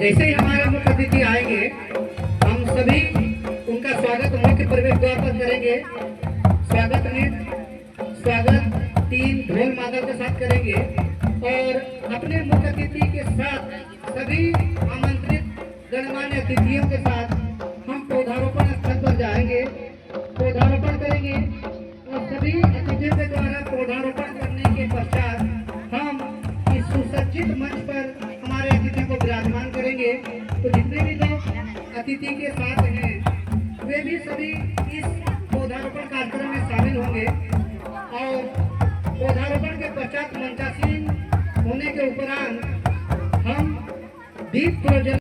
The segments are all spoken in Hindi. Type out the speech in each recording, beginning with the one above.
जैसे ही हमारे मुख्य अतिथि आएंगे हम सभी उनका स्वागत मुख्य प्रवेश द्वार पर करेंगे। स्वागत तीन ढोल मादल के साथ करेंगे और अपने मुख्य अतिथि के साथ सभी आमंत्रित गणमान्य अतिथियों के साथ हम पौधारोपण स्थल पर जाएंगे, पौधारोपण करेंगे और सभी अतिथियों के द्वारा पौधारोपण करने के पश्चात हम इस सुसज्जित मंच पर हमारे अतिथि को विराजमान करेंगे। तो जितने भी लोग अतिथि के साथ हैं वे भी सभी इस पौधारोपण कार्यक्रम में शामिल होंगे और पौधारोपण के पश्चात मंचासीन होने के उपरांत हम दीप प्रज्वलन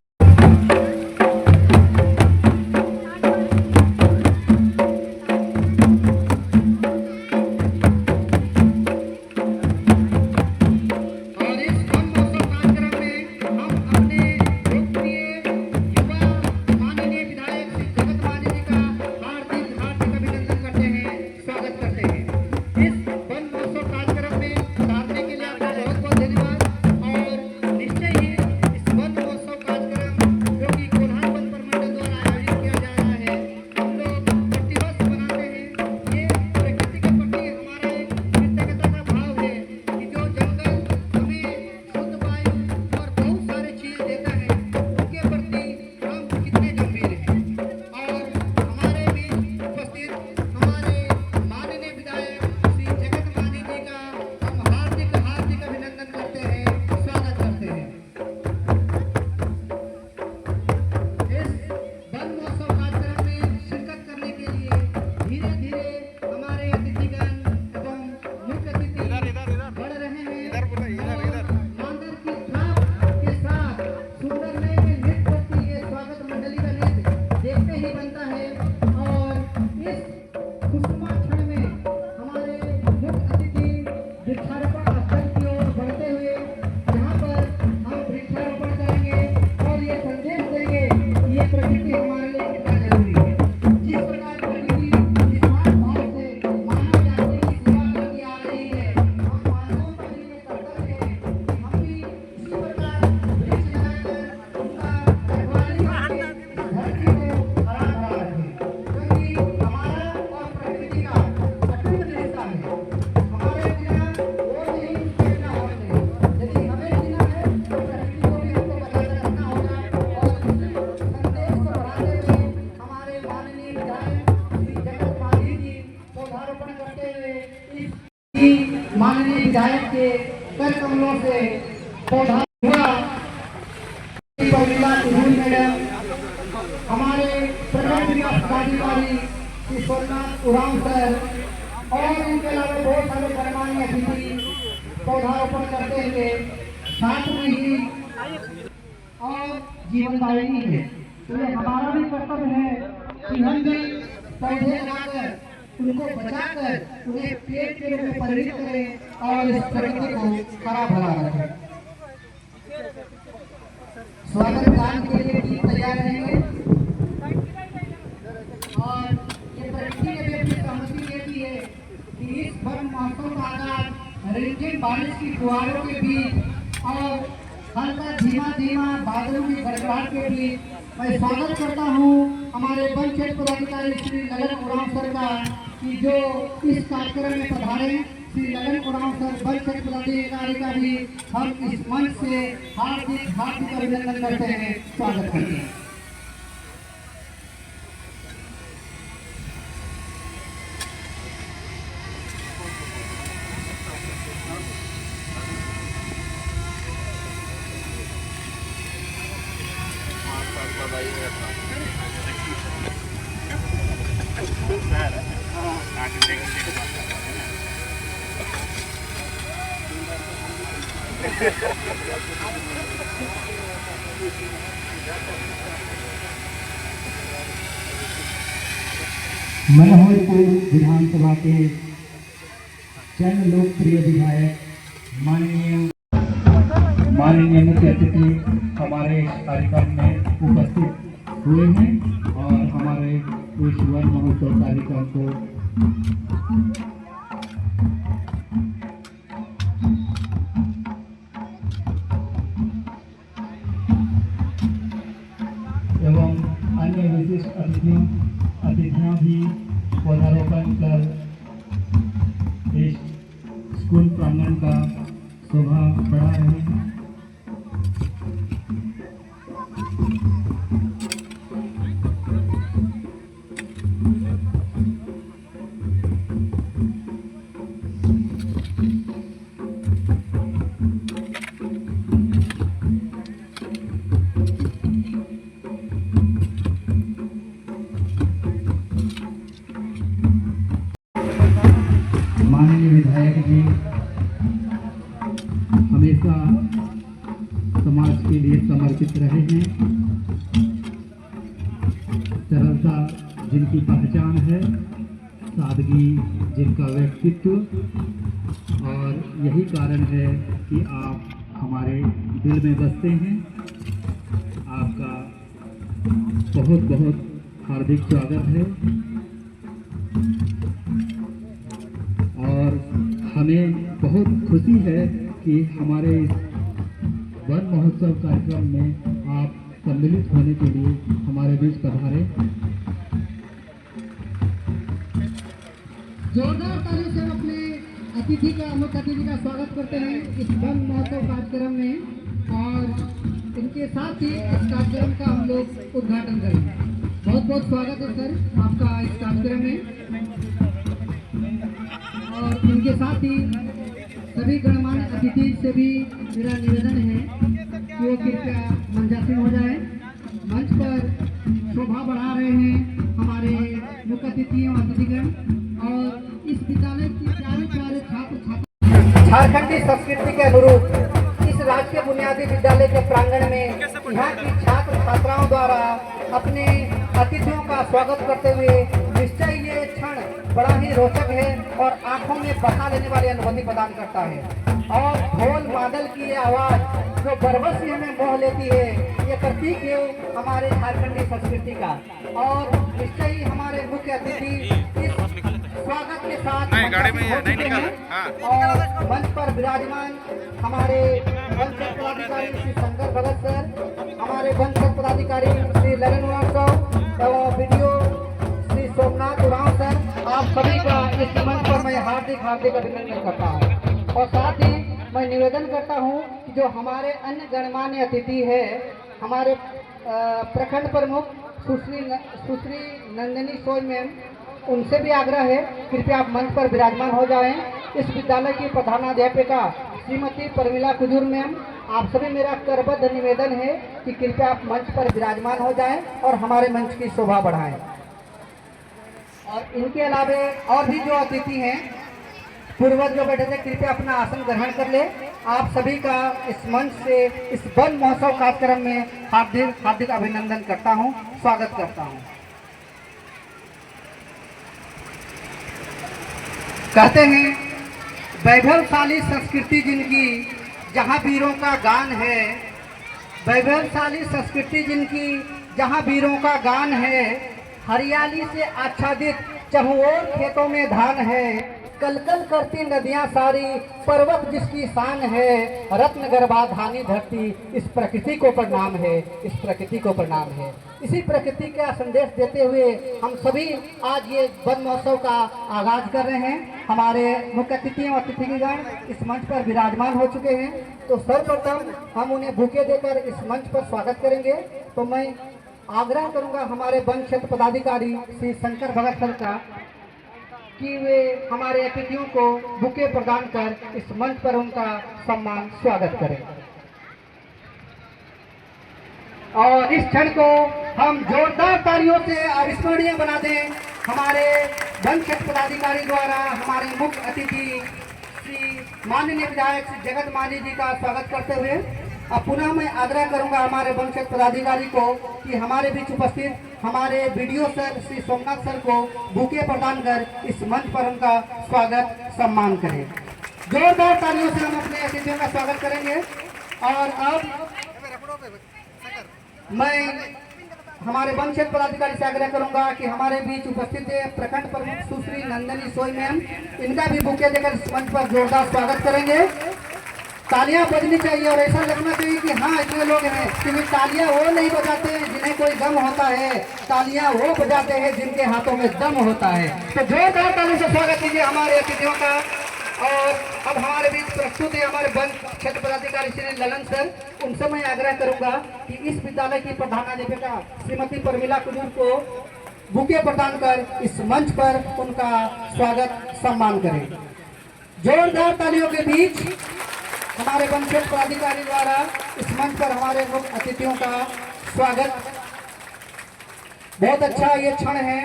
माननीय विधायक के कर कमलों से पौधा हुआ। मैडम हमारे प्रखंड विकास पदाधिकारी श्री सोमनाथ उरांव सर और इनके अलावा बहुत सारे गणमान्य अतिथि पौधारोपण करते हुए साथ में ही और जीवनदायिनी है। तो ये हमारा भी कर्तव्य है कि हम भी पौधे लगाकर उनको बचाकर उन्हें पेड़ के रूप में परिणत करें और इस प्रकृति को हरा भरा रखें। स्वागत गान के लिए टीम तैयार रहेंगे और ये प्रकृति ने भी अपनी सहमति दे दी है कि इस वन महोत्सव का आगाज रिमझिम बारिश की फुहारों के बीच और हल्का धीमा धीमा बादलों की गड़गड़ाहट के बीच मैं स्वागत करता हूँ हमारे वन क्षेत्र पदाधिकारी श्री ललन उरांव सर का कि जो इस कार्यक्रम में पधारे। श्री ललन उरांव सर वन क्षेत्र पदाधिकारी का भी हम इस मंच से हार्दिक अभिनंदन करते हैं, स्वागत करते हैं। मनोहरपुर विधानसभा के जन लोकप्रिय विधायक माननीय मुख्य अतिथि हमारे कार्यक्रम में उपस्थित हुए हैं और हमारे इस वन महोत्सव कार्यक्रम को वरिष्ठ अतिथियां भी पौधारोपण कर इस स्कूल प्रांगण का शोभा बढ़ा रहे हैं। माननीय विधायक जी हमेशा समाज के लिए समर्पित रहे हैं। सरलता जिनकी पहचान है, सादगी जिनका व्यक्तित्व, और यही कारण है कि आप हमारे दिल में बसते हैं। आपका बहुत बहुत हार्दिक स्वागत है और हमें बहुत खुशी है कि हमारे इस वन महोत्सव कार्यक्रम में आप सम्मिलित होने के लिए हमारे बीच पधारे। जोरदार ताली से हम अपने अतिथि का मुख्य अतिथि का स्वागत करते हैं इस वन महोत्सव कार्यक्रम में, और इनके साथ ही इस कार्यक्रम का हम लोग उद्घाटन करेंगे। बहुत बहुत स्वागत है सर आपका इस कार्यक्रम में। और इनके साथ ही सभी गणमान्य अतिथि से भी मेरा निवेदन है कि वो कृपया मंचासीन हो जाए। मंच पर शोभा बढ़ा रहे हैं हमारे मुख्य अतिथि और अतिथिगण, और इस विद्यालय के प्यारे प्यारे छात्र छात्रा झारखंडी संस्कृति के अनुरूप इस राजकीय बुनियादी विद्यालय के प्रांगण में यहाँ की छात्र छात्राओं द्वारा अपने अतिथियों का स्वागत करते हुए निश्चय ये क्षण बड़ा ही रोचक है और आंखों में बसा लेने वाली अनुभूति प्रदान करता है। और ढोल मादल की ये आवाज जो बरबस से हमें मोह लेती है, ये प्रतीक है हमारे झारखंडी संस्कृति का। और निश्चय ही हमारे मुख्य अतिथि इस स्वागत के साथ और मंच पर विराजमान हमारे वन क्षेत्र पदाधिकारी श्री शंकर भगत सर, हमारे वन क्षेत्र पदाधिकारी श्री ललन वास्तव और वीडियो श्री सोमनाथ उरांव सर, आप सभी का इस मंच पर मैं हार्दिक हार्दिक अभिनंदन करता हूँ। और साथ ही मैं निवेदन करता हूँ कि जो हमारे अन्य गणमान्य अतिथि है, हमारे प्रखंड प्रमुख सुश्री नंदिनी सोय मैम, उनसे भी आग्रह है कृपया आप मंच पर विराजमान हो जाएं। इस विद्यालय की प्रधानाध्यापिका श्रीमती परमिला कुजूर मैम, आप सभी मेरा करबद्ध निवेदन है कि कृपया आप मंच पर विराजमान हो जाएं और हमारे मंच की शोभा बढ़ाएं। और इनके अलावे और भी जो अतिथि हैं पूर्वज जो बैठे थे, कृपया अपना आसन ग्रहण कर ले। आप सभी का इस मंच से इस वन महोत्सव कार्यक्रम में हार्दिक हार्दिक अभिनंदन करता हूं, स्वागत करता हूं। कहते हैं वैभवशाली संस्कृति जिनकी जहां वीरों का गान है, वैभवशाली संस्कृति जिनकी जहां वीरों का गान है, हरियाली से आच्छादित चहुओर खेतों में धान है, कलकल करती नदियां सारी पर्वत जिसकी शान है, रत्न गर्भाधानी धरती इस प्रकृति को प्रणाम है, इस प्रकृति को प्रणाम है। इसी प्रकृति का संदेश देते हुए हम सभी आज ये वन महोत्सव का आगाज कर रहे हैं। हमारे मुख्य अतिथि और अतिथिगण इस मंच पर विराजमान हो चुके हैं, तो सर्वप्रथम हम उन्हें बुके देकर इस मंच पर स्वागत करेंगे। तो मैं आग्रह करूंगा हमारे वन क्षेत्र पदाधिकारी श्री शंकर भगत सर का कि वे हमारे अतिथियों को बुके प्रदान कर इस मंच पर उनका सम्मान स्वागत करें। और इस क्षण को हम जोरदार तालियों से अविस्मरणीय बना दें। हमारे वन क्षेत्र पदाधिकारी द्वारा हमारे मुख्य अतिथि श्री माननीय विधायक श्री जगत मांझी जी का स्वागत करते हुए अब पुनः मैं आग्रह करूंगा हमारे वन क्षेत्र पदाधिकारी को कि हमारे बीच उपस्थित हमारे video sir Shri Somnath sir को बुके प्रदान कर इस मंच पर उनका स्वागत सम्मान करें। जोरदार तालियों से हम अपने अतिथियों का स्वागत करेंगे। और अब मैं हमारे वन क्षेत्र पदाधिकारी से आग्रह करूंगा कि हमारे बीच उपस्थित है प्रखंड प्रमुख सुश्री नंदिनी सोय मैम, इनका भी बुके देकर इस मंच पर जोरदार स्वागत करेंगे। तालियां बजनी चाहिए और ऐसा लगना चाहिए कि हाँ इतने लोग हैं, क्योंकि तालियां वो नहीं बजाते हैं जिन्हें कोई गम होता है, तालियां वो बजाते हैं जिनके हाथों में दम होता है। तो जोरदार तालियों से स्वागत कीजिए हमारे अतिथियों का। और अब हमारे बीच प्रस्तुत है हमारे वन क्षेत्र पदाधिकारी श्री ललन सर। उनसे मैं आग्रह करूंगा कि इस विद्यालय की प्रधानाध्यापिका श्रीमती परमिला कुजूर को बुके प्रदान कर इस मंच पर उनका स्वागत सम्मान करें। जोरदार तालियों के बीच हमारे वन क्षेत्र पदाधिकारी द्वारा इस मंच पर हमारे मुख्य अतिथियों का स्वागत। बहुत अच्छा ये क्षण है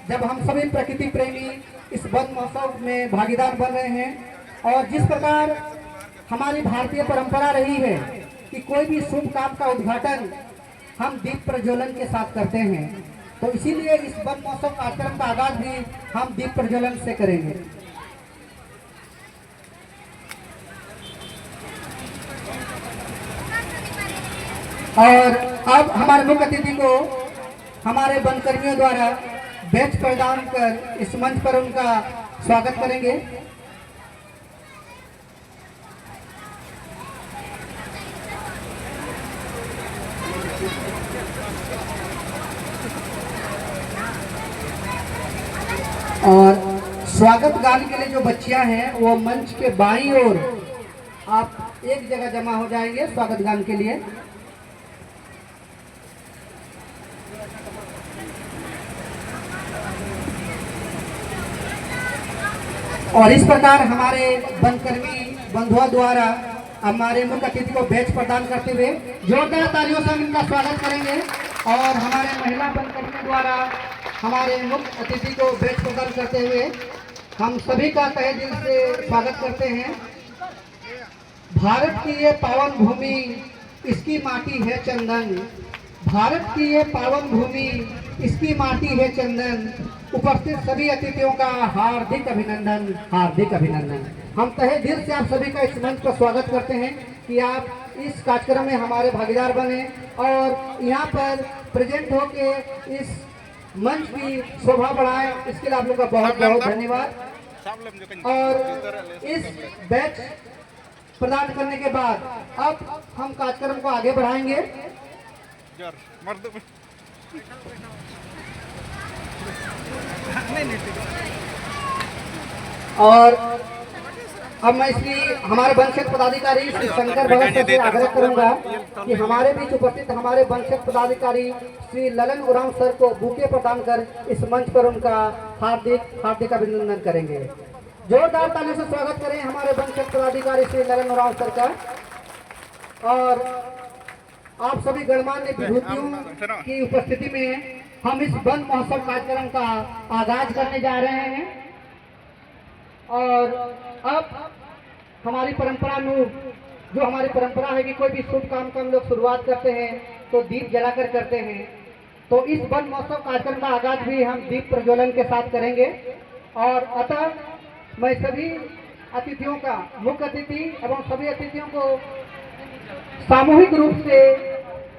जब हम सभी प्रकृति प्रेमी इस वन महोत्सव में भागीदार बन रहे हैं। और जिस प्रकार हमारी भारतीय परंपरा रही है कि कोई भी शुभ काम का उद्घाटन हम दीप प्रज्वलन के साथ करते हैं, तो इसीलिए इस वन महोत्सव कार्यक्रम का आगाज भी हम दीप प्रज्वलन से करेंगे। और अब हमारे मुख्य अतिथि को हमारे वनकर्मियों द्वारा बैच प्रदान कर इस मंच पर उनका स्वागत करेंगे। और स्वागत गान के लिए जो बच्चियां हैं वो मंच के बाईं ओर आप एक जगह जमा हो जाएंगे स्वागत गान के लिए। और इस प्रकार हमारे वनकर्मी बंधुओं द्वारा हमारे मुख्य अतिथि को बैच प्रदान करते हुए जोरदार तालियों से हम इनका स्वागत करेंगे। और हमारे महिला वनकर्मियों द्वारा हमारे मुख्य अतिथि को बैच प्रदान करते हुए हम सभी का तहे दिल से स्वागत करते हैं। भारत की ये पावन भूमि, इसकी माटी है चंदन। भारत की ये पावन भूमि, इसकी माटी है चंदन। उपस्थित सभी अतिथियों का हार्दिक अभिनंदन, हार्दिक अभिनंदन। हम तहे दिल से आप सभी का इस मंच पर स्वागत करते हैं कि आप इस कार्यक्रम में हमारे भागीदार बने और यहाँ पर प्रेजेंट होके इस मंच की शोभा बढ़ाएं। इसके लिए आप लोगों का बहुत बहुत धन्यवाद। और इस बैच प्रदान करने के बाद अब हम कार्यक्रम को आगे बढ़ाएंगे। और अब मैं इसलिए हमारे वन क्षेत्र पदाधिकारी श्री शंकर भगत सर से आग्रह करूंगा कि हमारे बीच उपस्थित हमारे वन क्षेत्र पदाधिकारी श्री ललन उरांव सर को बुके प्रदान कर इस मंच पर उनका हार्दिक हार्दिक अभिनंदन करेंगे। जोरदार तालियों से स्वागत करें हमारे वन क्षेत्र पदाधिकारी श्री ललन उरांव सर का। और आप सभी गणमान्य विभूतियों की उपस्थिति में हम इस वन महोत्सव कार्यक्रम का आगाज करने जा रहे हैं। और अब हमारी परंपरा में जो हमारी परंपरा है कि कोई भी शुभ काम का हम लोग शुरुआत करते हैं तो दीप जलाकर करते हैं, तो इस वन महोत्सव कार्यक्रम का आगाज भी हम दीप प्रज्वलन के साथ करेंगे। और अतः मैं सभी अतिथियों का, मुख्य अतिथि एवं सभी अतिथियों को सामूहिक रूप से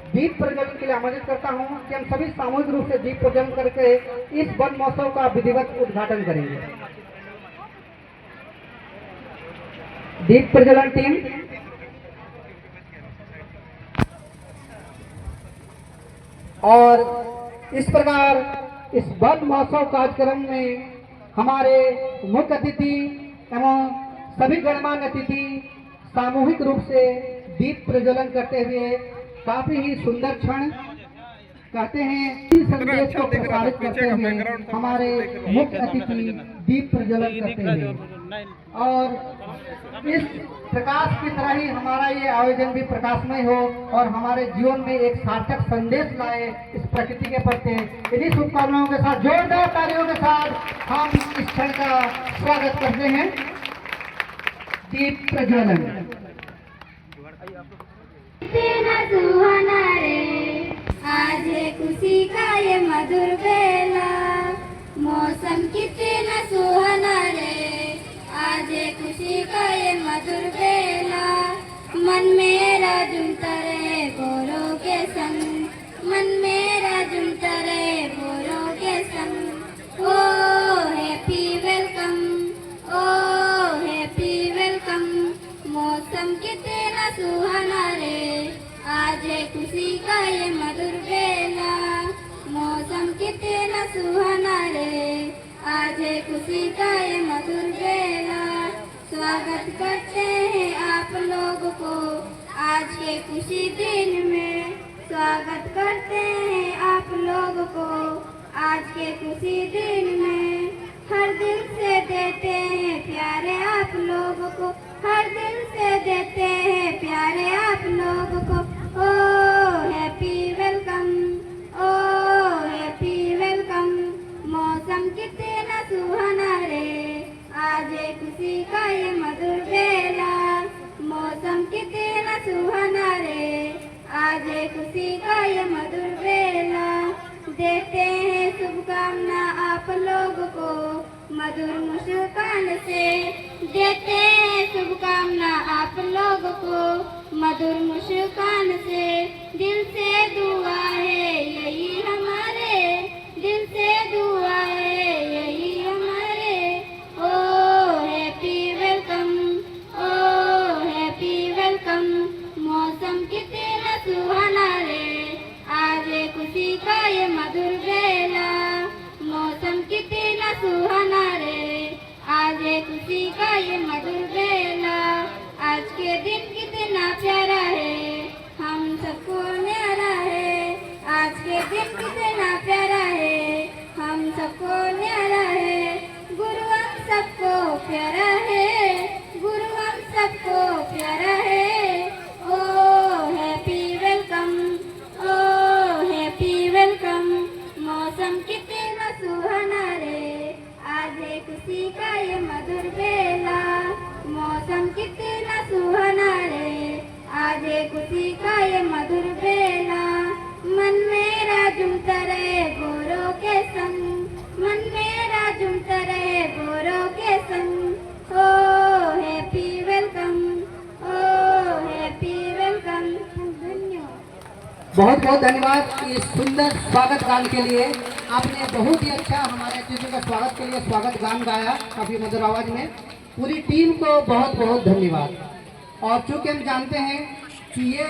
दीप प्रज्वलन के लिए आमंत्रित करता हूं कि हम सभी सामूहिक रूप से दीप प्रज्वलन करके इस वन महोत्सव का विधिवत उद्घाटन करेंगे। दीप प्रज्वलन टीम। और इस प्रकार इस वन महोत्सव कार्यक्रम में हमारे मुख्य अतिथि एवं सभी गणमान्य अतिथि सामूहिक रूप से दीप प्रज्वलन करते हुए काफी ही सुंदर क्षण कहते हैं इस संदेश को प्रसारित करते हुए हमारे मुख्य अतिथि दीप प्रज्वलन करते हैं। और इस प्रकाश की तरह ही हमारा ये आयोजन भी प्रकाशमय हो और हमारे जीवन में एक सार्थक संदेश लाए इस प्रकृति के प्रति। इन्हीं शुभकामनाओं के साथ जोरदार तालियों के साथ हम इस क्षण का स्वागत करते हैं। दीप प्रज्वलन। सुहाना रे आज है खुशी का ये मधुर बेला, मौसम कितना सुहाना रे आज है खुशी का ये मधुर बेला। मन मेरा झूमता रहे गोरों के संग, मन मेरा झूमता रहे गोरों के संग। ओ हैप्पी वेलकम, ओ हैप्पी वेलकम। मौसम कितना सुहाना रे, आज है खुशी का ये मधुर बेला। मौसम कितना सुहाना रे, आज है खुशी का ये मधुर बेला। स्वागत करते हैं आप लोगों को आज के खुशी दिन में। स्वागत करते हैं आप लोगों को आज के खुशी दिन में। हर दिल से देते हैं प्यारे आप लोगों को, हर दिल से देते हैं प्यारे आप लोगों को। ओ हैप्पी वेलकम, ओ हैप्पी वेलकम। मौसम कितना सुहाना रे, आज है खुशी का ये मधुर बेला। मौसम कितना सुहाना रे, आज है खुशी का ये मधुर बेला। देते हैं शुभकामना आप लोगों को मधुर मुस्कान से। देते हैं शुभकामना आप लोगों को मधुर मुस्कान से। दिल से दुआ है यही हमारे, दिल से दुआ है यही हमारे। ओ हैप्पी वेलकम, ओ हैप्पी वेलकम। मौसम कितना सुहाना रे, आज है खुशी का ये मधुर बेला। मौसम कितना सुहाना रे, आज है खुशी का ये मधुर बेला। आज के दिन कितना प्यारा है, हम सबको न्यारा है। आज के दिन कितना प्यारा है, हम सबको न्यारा है। गुरु हम सबको प्यारा है, गुरु हम सबको प्यारा है। ओ हैप्पी वेलकम, ओ हैप्पी वेलकम। मौसम कितना सुहाना रे, आज है खुशी का ये मधुर बेला। मौसम कितना सुहाना रे, आज है खुशी का ये मधुर बेला। मन मेरा झूमता रहे गोरों के संग, मन मेरा झूमता रहे गोरों के संग। ओ हैप्पी वेलकम, ओ हैप्पी वेलकम। धन्यवाद। बहुत बहुत धन्यवाद इस सुंदर स्वागत गान के लिए। आपने बहुत ही अच्छा हमारे अतिथि का स्वागत के लिए स्वागत गान गाया काफ़ी मधुर आवाज़ में। पूरी टीम को बहुत बहुत धन्यवाद। और चूँकि हम जानते हैं कि ये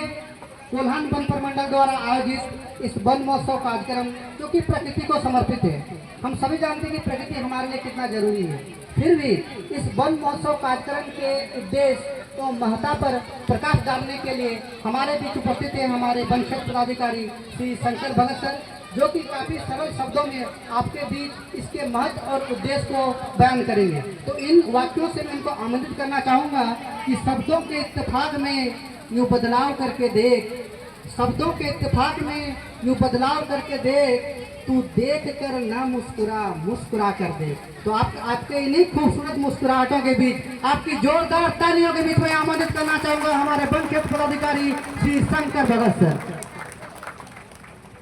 कोल्हान वन प्रमंडल द्वारा आयोजित इस वन महोत्सव कार्यक्रम जो कि प्रकृति को समर्पित है, हम सभी जानते हैं कि प्रकृति हमारे लिए कितना जरूरी है। फिर भी इस वन महोत्सव कार्यक्रम के उद्देश्य तो महत्ता पर प्रकाश डालने के लिए हमारे बीच उपस्थित हैं हमारे वन क्षेत्र पदाधिकारी श्री शंकर भगत सर, जो कि काफ़ी सरल शब्दों में आपके बीच इसके महत्व और उद्देश्य को बयान करेंगे। तो इन वाक्यों से मैं इनको आमंत्रित करना चाहूँगा कि शब्दों के इत्तेफाक में यूँ बदलाव करके देख, शब्दों के इत्तेफाक में यूँ बदलाव करके देख, तू देख कर ना मुस्कुरा मुस्कुरा कर दे। तो आपके इन्हीं खूबसूरत मुस्कुराहटों के बीच आपकी जोरदार तालियों के बीच में आमंत्रित करना चाहूँगा हमारे वन क्षेत्र पदाधिकारी श्री शंकर भगत सर।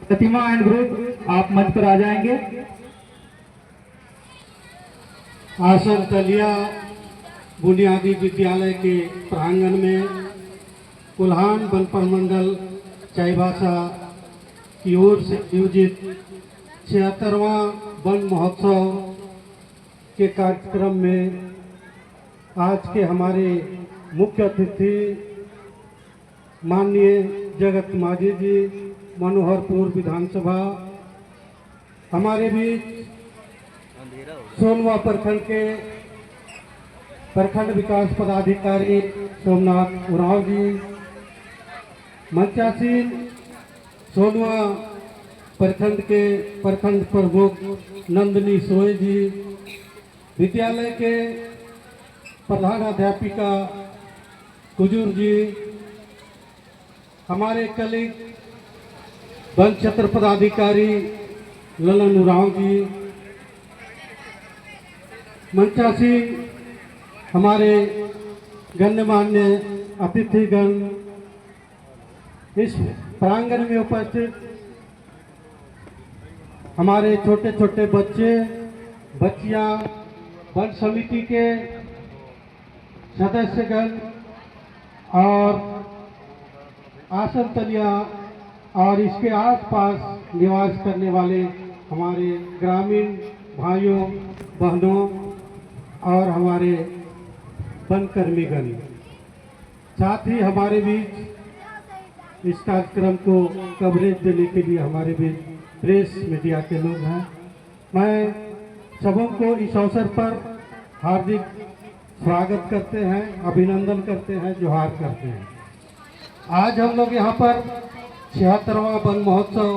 प्रतिमा एंड ग्रुप आप मंच पर आ जाएंगे। आसन तलिया बुनियादी विद्यालय के प्रांगण में कोल्हान वन प्रमंडल चाईबासा की ओर से आयोजित 76वां वन महोत्सव के कार्यक्रम में आज के हमारे मुख्य अतिथि माननीय जगत माझी जी, मनोहरपुर विधानसभा, हमारे बीच सोनवा प्रखंड के प्रखंड विकास पदाधिकारी सोमनाथ उरांव जी, मंचासीन सोनवा प्रखंड के प्रखंड प्रमुख नंदनी सोय जी, विद्यालय के प्रधानाध्यापिका कुजूर जी, हमारे कलीग वन क्षेत्र पदाधिकारी ललन उरांव जी, मंचासीन हमारे गण्यमान्य अतिथिगण, इस प्रांगण में उपस्थित हमारे छोटे छोटे बच्चे बच्चियां, वन समिति के सदस्यगण और आसन तलिया और इसके आसपास निवास करने वाले हमारे ग्रामीण भाइयों बहनों और हमारे वनकर्मीगण, साथ ही हमारे बीच इस कार्यक्रम को कवरेज देने के लिए हमारे बीच प्रेस मीडिया के लोग हैं। मैं सबों को इस अवसर पर हार्दिक स्वागत करते हैं, अभिनंदन करते हैं, जोहार करते हैं। आज हम लोग यहाँ पर 76वां वन महोत्सव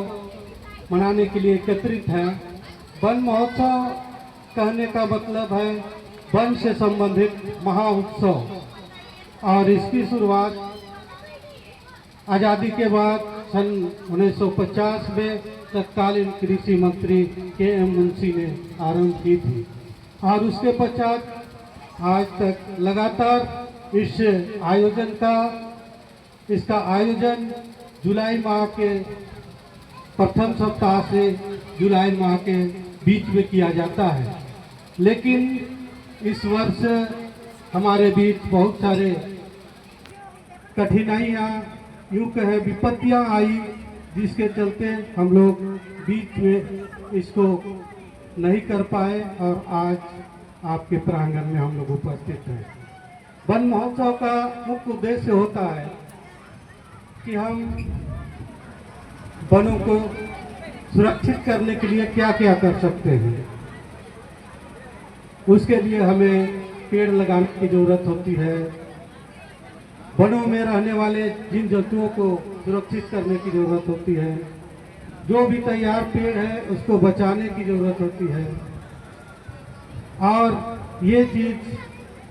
मनाने के लिए एकत्रित हैं। वन महोत्सव कहने का मतलब है वन से संबंधित महाउत्सव, और इसकी शुरुआत आज़ादी के बाद सन 1950 में तत्कालीन कृषि मंत्री के.एम. मुंशी ने आरंभ की थी, और उसके पश्चात आज तक लगातार इसका आयोजन जुलाई माह के प्रथम सप्ताह से जुलाई माह के बीच में किया जाता है। लेकिन इस वर्ष हमारे बीच बहुत सारे कठिनाइयाँ, यूँ कहे विपत्तियाँ आई, जिसके चलते हम लोग बीच में इसको नहीं कर पाए, और आज आपके प्रांगण में हम लोग उपस्थित हैं। वन महोत्सव का मुख्य उद्देश्य होता है कि हम वनों को सुरक्षित करने के लिए क्या क्या कर सकते हैं। उसके लिए हमें पेड़ लगाने की जरूरत होती है, वनों में रहने वाले जिन जंतुओं को सुरक्षित करने की जरूरत होती है, जो भी तैयार पेड़ है उसको बचाने की जरूरत होती है, और ये चीज़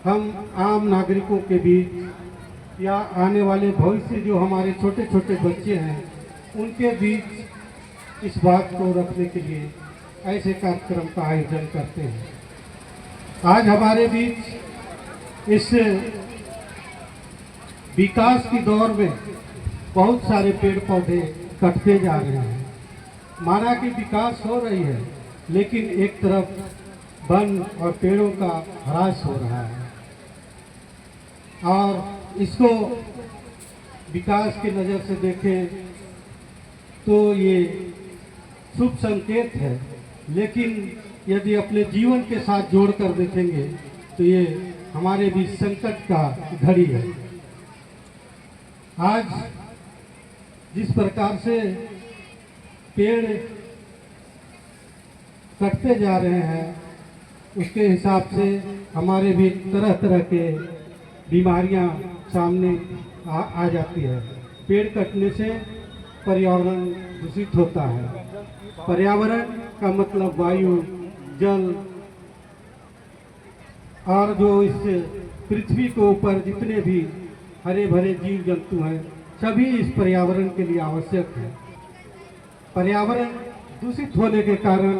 हम आम नागरिकों के बीच या आने वाले भविष्य जो हमारे छोटे छोटे बच्चे हैं उनके बीच इस बात को रखने के लिए ऐसे कार्यक्रम का आयोजन करते हैं। आज हमारे बीच इस विकास की दौर में बहुत सारे पेड़ पौधे कटते जा रहे हैं। माना कि विकास हो रही है, लेकिन एक तरफ वन और पेड़ों का ह्रास हो रहा है, और इसको विकास की नज़र से देखें तो ये शुभ संकेत है, लेकिन यदि अपने जीवन के साथ जोड़कर देखेंगे तो ये हमारे बीच संकट का घड़ी है। आज जिस प्रकार से पेड़ कटते जा रहे हैं, उसके हिसाब से हमारे भी तरह तरह के बीमारियां सामने आ जाती है। पेड़ कटने से पर्यावरण दूषित होता है। पर्यावरण का मतलब वायु, जल, और जो इस पृथ्वी के ऊपर जितने भी हरे भरे जीव जंतु हैं, सभी इस पर्यावरण के लिए आवश्यक है। पर्यावरण दूषित होने के कारण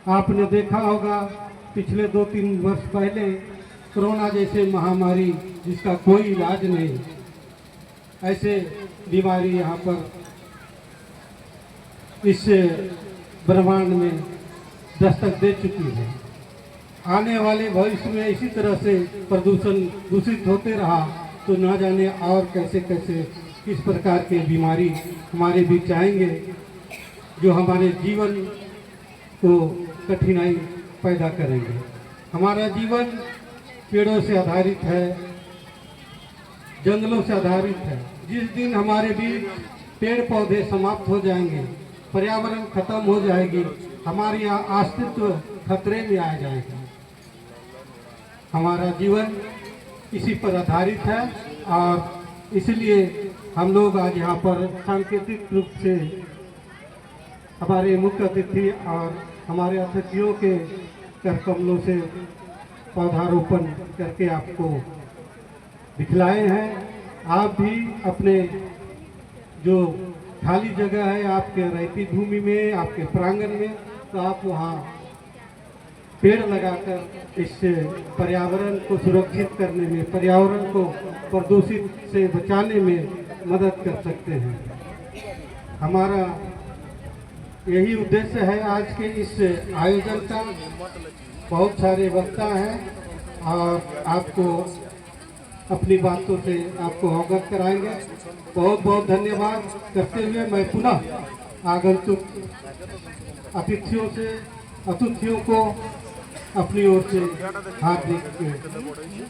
आपने देखा होगा पिछले 2-3 वर्ष पहले कोरोना जैसे महामारी, जिसका कोई इलाज नहीं, ऐसे बीमारी यहाँ पर इस ब्रह्मांड में दस्तक दे चुकी है। आने वाले भविष्य में इसी तरह से प्रदूषण दूषित होते रहा तो ना जाने और कैसे कैसे किस प्रकार के बीमारी हमारे बीच आएंगे, जो हमारे जीवन को कठिनाई पैदा करेंगे। हमारा जीवन पेड़ों से आधारित है, जंगलों से आधारित है। जिस दिन हमारे बीच पेड़ पौधे समाप्त हो जाएंगे, पर्यावरण खत्म हो जाएगी, हमारे यहाँ अस्तित्व खतरे में आ जाएगा। हमारा जीवन इसी पर आधारित है, और इसलिए हम लोग आज यहाँ पर सांकेतिक रूप से हमारे मुख्य अतिथि और हमारे अतिथियों के कर कमलों से पौधारोपण करके आपको दिखलाए हैं। आप भी अपने जो खाली जगह है आपके रहती भूमि में, आपके प्रांगण में, तो आप वहाँ पेड़ लगाकर इस पर्यावरण को सुरक्षित करने में, पर्यावरण को प्रदूषित से बचाने में मदद कर सकते हैं। हमारा यही उद्देश्य है आज के इस आयोजन का। बहुत सारे वक्ता हैं और आपको अपनी बातों से आपको अवगत कराएंगे। बहुत बहुत धन्यवाद करते हुए मैं पुनः आगंतुक अतिथियों को अपनी ओर से हार्दिक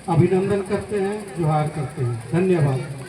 अभिनंदन करते हैं, जोहार करते हैं। धन्यवाद।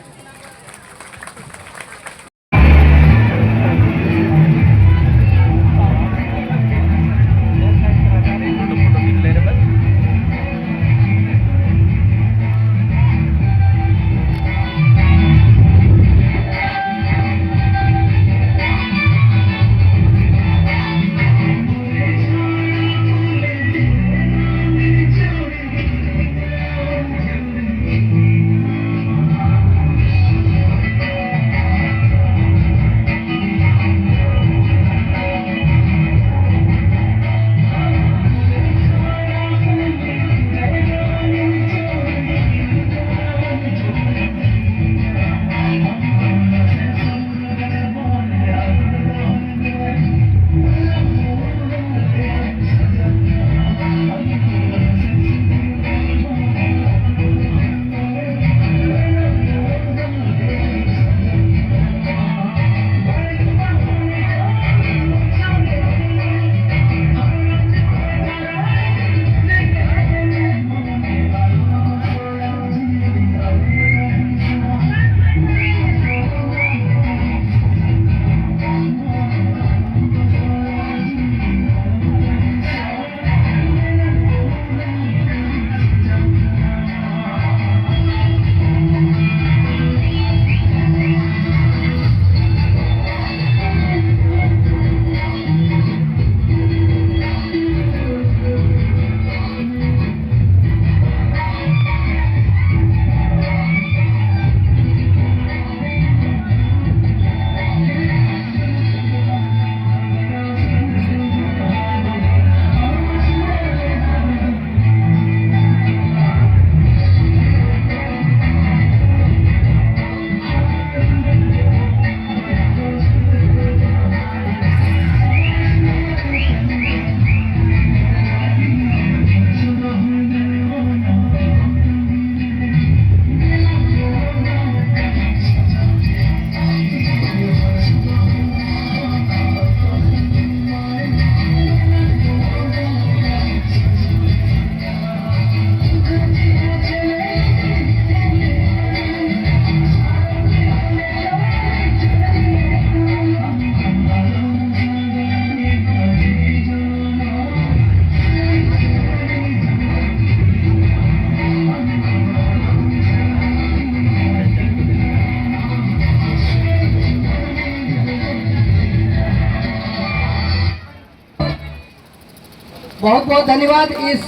बहुत बहुत धन्यवाद। इस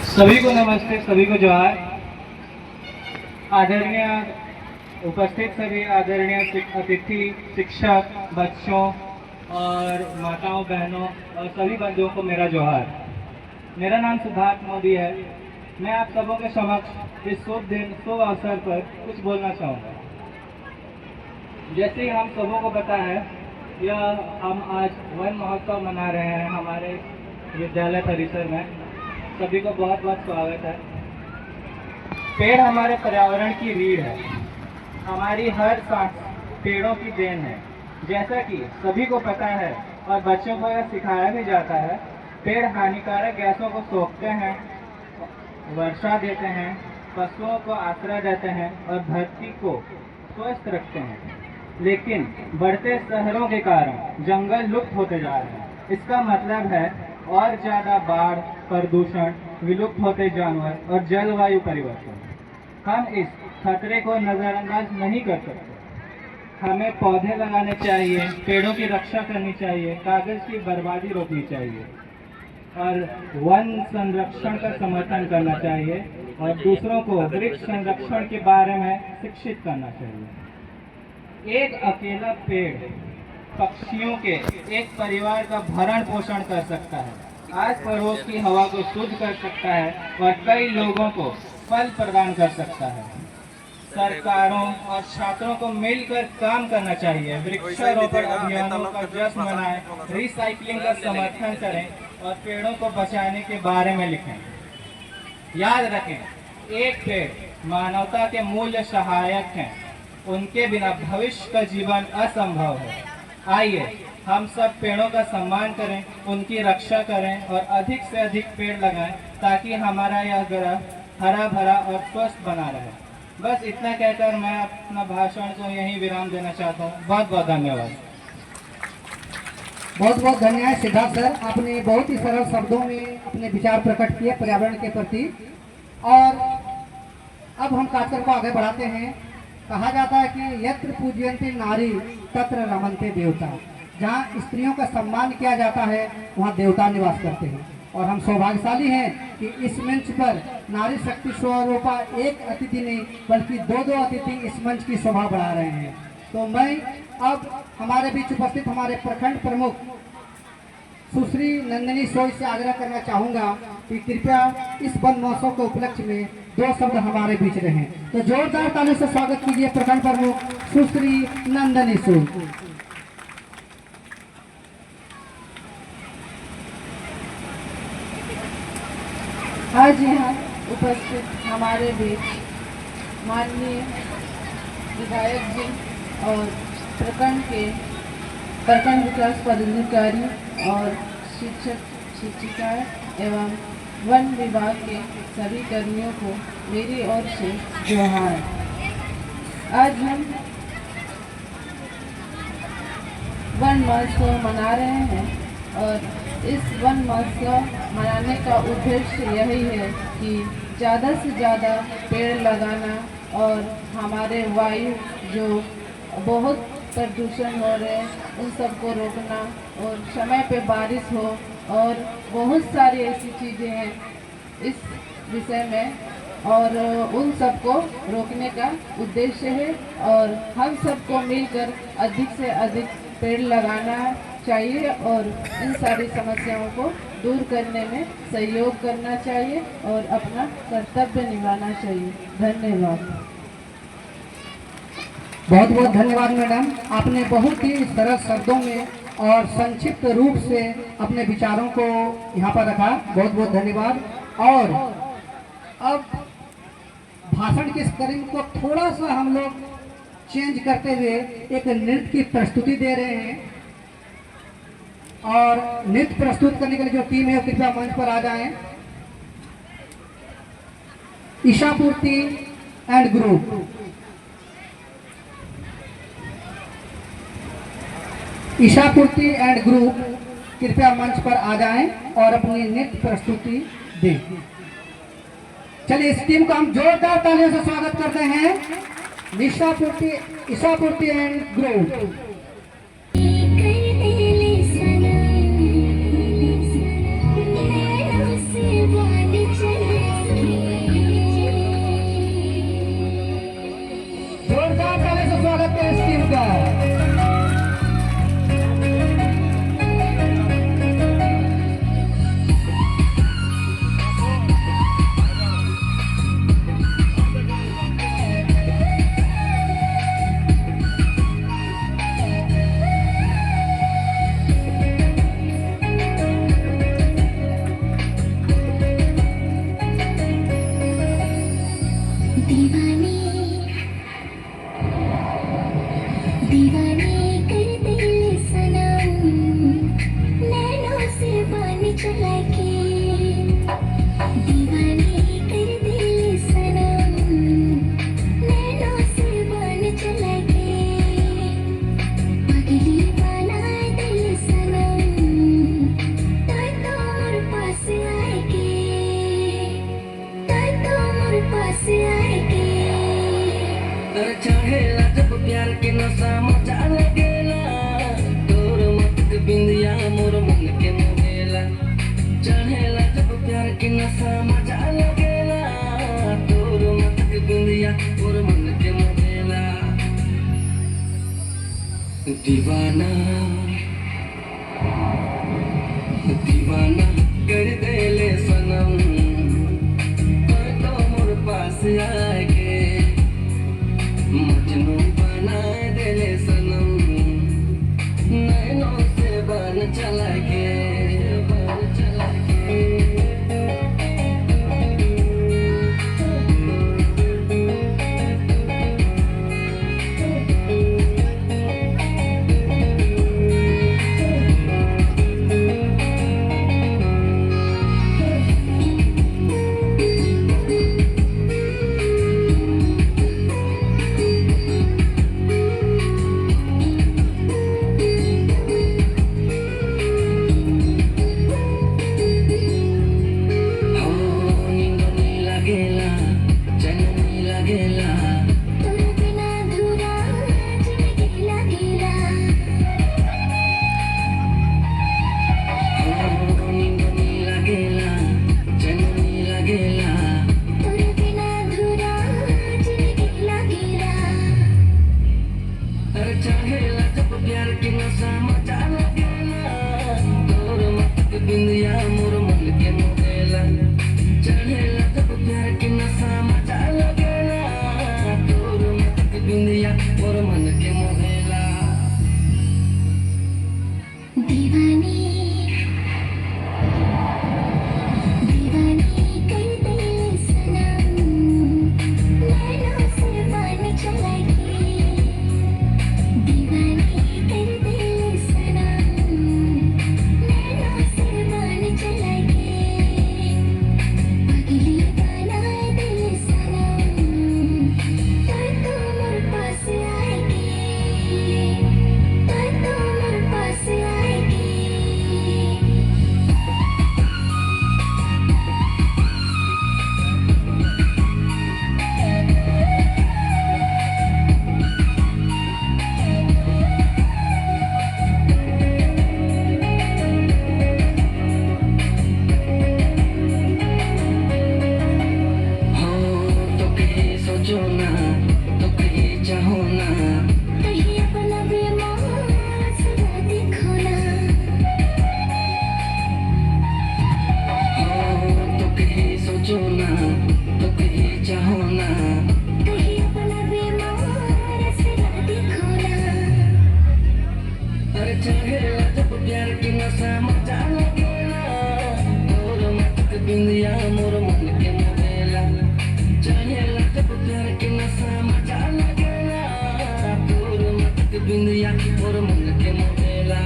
सभी को नमस्ते, सभी को जोहार। आदरणीय उपस्थित सभी आदरणीय अतिथि, शिक्षक, बच्चों और माताओं, बहनों और सभी बंधुओं को मेरा जोहार। मेरा नाम सिद्धार्थ मोदी है। मैं आप सबों के समक्ष इस शुभ अवसर पर कुछ बोलना चाहूँगा। जैसे ही हम सबों को पता है, यह हम आज वन महोत्सव मना रहे हैं हमारे विद्यालय परिसर में। सभी को बहुत बहुत स्वागत है। पेड़ हमारे पर्यावरण की रीढ़ है। हमारी हर सांस पेड़ों की देन है। जैसा कि सभी को पता है और बच्चों को यह सिखाया भी जाता है, पेड़ हानिकारक गैसों को सोखते हैं, वर्षा देते हैं, पशुओं को आश्रय देते हैं और धरती को स्वस्थ रखते हैं। लेकिन बढ़ते शहरों के कारण जंगल लुप्त होते जा रहे हैं। इसका मतलब है और ज़्यादा बाढ़, प्रदूषण, विलुप्त होते जानवर और जलवायु परिवर्तन। हम इस खतरे को नज़रअंदाज नहीं कर सकते। हमें पौधे लगाने चाहिए, पेड़ों की रक्षा करनी चाहिए, कागज की बर्बादी रोकनी चाहिए और वन संरक्षण का समर्थन करना चाहिए और दूसरों को वृक्ष संरक्षण के बारे में शिक्षित करना चाहिए। एक अकेला पेड़ पक्षियों के एक परिवार का भरण पोषण कर सकता है, आस पड़ोस की हवा को शुद्ध कर सकता है और कई लोगों को फल प्रदान कर सकता है। सरकारों और छात्रों को मिलकर काम करना चाहिए। वृक्षारोपण अभियानों का जश्न मनाएं, रिसाइकलिंग का समर्थन करें और पेड़ों को बचाने के बारे में लिखें। याद रखें, एक पेड़ मानवता के मूल्य सहायक हैं। उनके बिना भविष्य का जीवन असंभव है। आइए हम सब पेड़ों का सम्मान करें, उनकी रक्षा करें और अधिक से अधिक पेड़ लगाएं ताकि हमारा यह ग्रह हरा भरा और स्वस्थ बना रहे। बस इतना कहकर मैं अपना भाषण को यहीं विराम देना चाहता हूँ। बहुत बहुत धन्यवाद। बहुत बहुत धन्यवाद सिद्धार्थ सर, आपने बहुत ही सरल शब्दों में अपने विचार प्रकट किए पर्यावरण के प्रति। और अब हम कार्यक्रम को आगे बढ़ाते हैं। कहा जाता है कि यत्र पूजयन्ते नारी तत्र रमन्ते देवता। जहाँ स्त्रियों का सम्मान किया जाता है वहाँ देवता निवास करते हैं। और हम सौभाग्यशाली हैं कि इस मंच पर नारी शक्ति स्वरूपा एक अतिथि नहीं बल्कि दो अतिथि इस मंच की शोभा बढ़ा रहे हैं। तो मैं अब हमारे बीच उपस्थित हमारे प्रखंड प्रमुख सुश्री नंदिनी सोई से आग्रह करना चाहूँगा कि कृपया इस वन महोत्सव के उपलक्ष्य में 2 शब्द हमारे बीच रहें। तो जोरदार ताली से स्वागत कीजिए प्रखंड प्रमुख सुश्री नंदिनी सोई। आज यहाँ उपस्थित हमारे बीच माननीय विधायक जी और प्रखंड विकास पदाधिकारी और शिक्षक शिक्षिकाएं एवं वन विभाग के सभी कर्मियों को मेरी ओर से जोहार। आज हम वन महोत्सव मना रहे हैं और इस वन महोत्सव मनाने का उद्देश्य यही है कि ज़्यादा से ज़्यादा पेड़ लगाना और हमारे वायु जो बहुत प्रदूषण हो रहे हैं उन सबको रोकना और समय पे बारिश हो और बहुत सारी ऐसी चीज़ें हैं इस विषय में और उन सबको रोकने का उद्देश्य है। और हम सबको मिलकर अधिक से अधिक पेड़ लगाना चाहिए और इन सारी समस्याओं को दूर करने में सहयोग करना चाहिए और अपना कर्तव्य निभाना चाहिए। धन्यवाद। बहुत बहुत धन्यवाद मैडम, आपने बहुत ही सरल शब्दों में और संक्षिप्त रूप से अपने विचारों को यहाँ पर रखा। बहुत बहुत धन्यवाद। और अब भाषण के क्रम को थोड़ा सा हम लोग चेंज करते हुए एक नृत्य की प्रस्तुति दे रहे हैं। और नृत्य प्रस्तुत करने के लिए जो टीम है वो कृपया मंच पर आ जाएं। ईशापूर्ति एंड ग्रुप, ईशापूर्ति एंड ग्रुप कृपया मंच पर आ जाएं और अपनी नृत्य प्रस्तुति दें। चलिए इस टीम का हम जोरदार तालियों से स्वागत करते हैं। ईशापूर्ति एंड ग्रुप। जोरदार तालियों से स्वागत करें इस टीम का। चढ़ेला जब प्यार के नशा मचा लगेला, तोर मत बिंदिया मोर मन के मोहेला। चढ़ेला जब प्यार के नशा मचा लगेला, तोर मत बिंदिया मोर मन के मोहेला। दीवाना दीवाना कर देले सनम, तो मोर पास आके मजनू बना देले सनम। नैनों से बन चला के सोचो ना तो कहीं चाहो ना कहीं अपना बीमार सदा देखो ना तो कहीं सोचो ना तो कहीं चाहो ना कहीं अपना बीमार सदा देखो ना अरे चढ़ेला जब प्यार की नशा मचा लगेला और मत बिंदिया मोर मन के मोहेला चढ़ेला जब प्यार की नशा मचा लगेला और मत बिंदिया मोर मन के मोहेला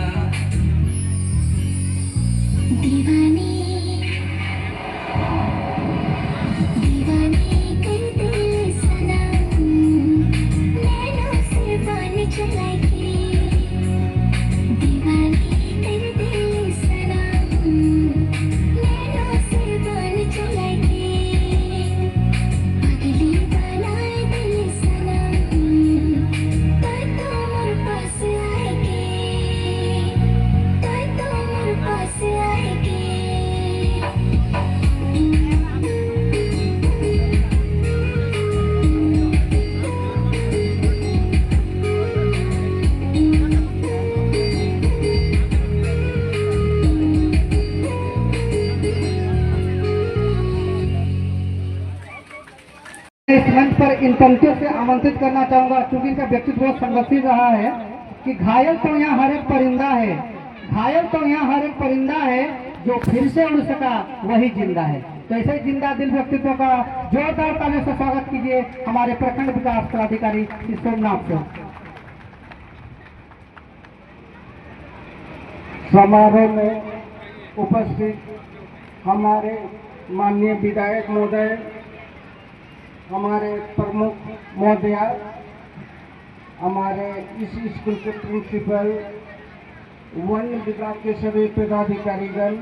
दीवानी दीवानी कर दिल सनम नैनों से बान चलाएगी दीवानी कर दिल सनम नैनों से बान चलाएगी पगली बनाए दिल सनम तो मोर पास आएगी तो मोर पास आएगी इस मंच पर इन पंक्तियों से आमंत्रित करना चाहूंगा, क्योंकि इनका व्यक्तित्व बहुत संघर्षी रहा है कि घायल तो यहाँ हर एक परिंदा है, घायल तो यहाँ हर एक परिंदा है, जो फिर से उड़ सका वही जिंदा है। तो ऐसे ही जिंदा दिल व्यक्तित्व का जोरदार तालियों से स्वागत कीजिए हमारे प्रखंड विकास पदाधिकारी श्री सोमनाथ से। समारोह में उपस्थित हमारे माननीय विधायक महोदय, हमारे प्रमुख महोदया, हमारे इस स्कूल के प्रिंसिपल, वन विभाग के सभी पदाधिकारीगण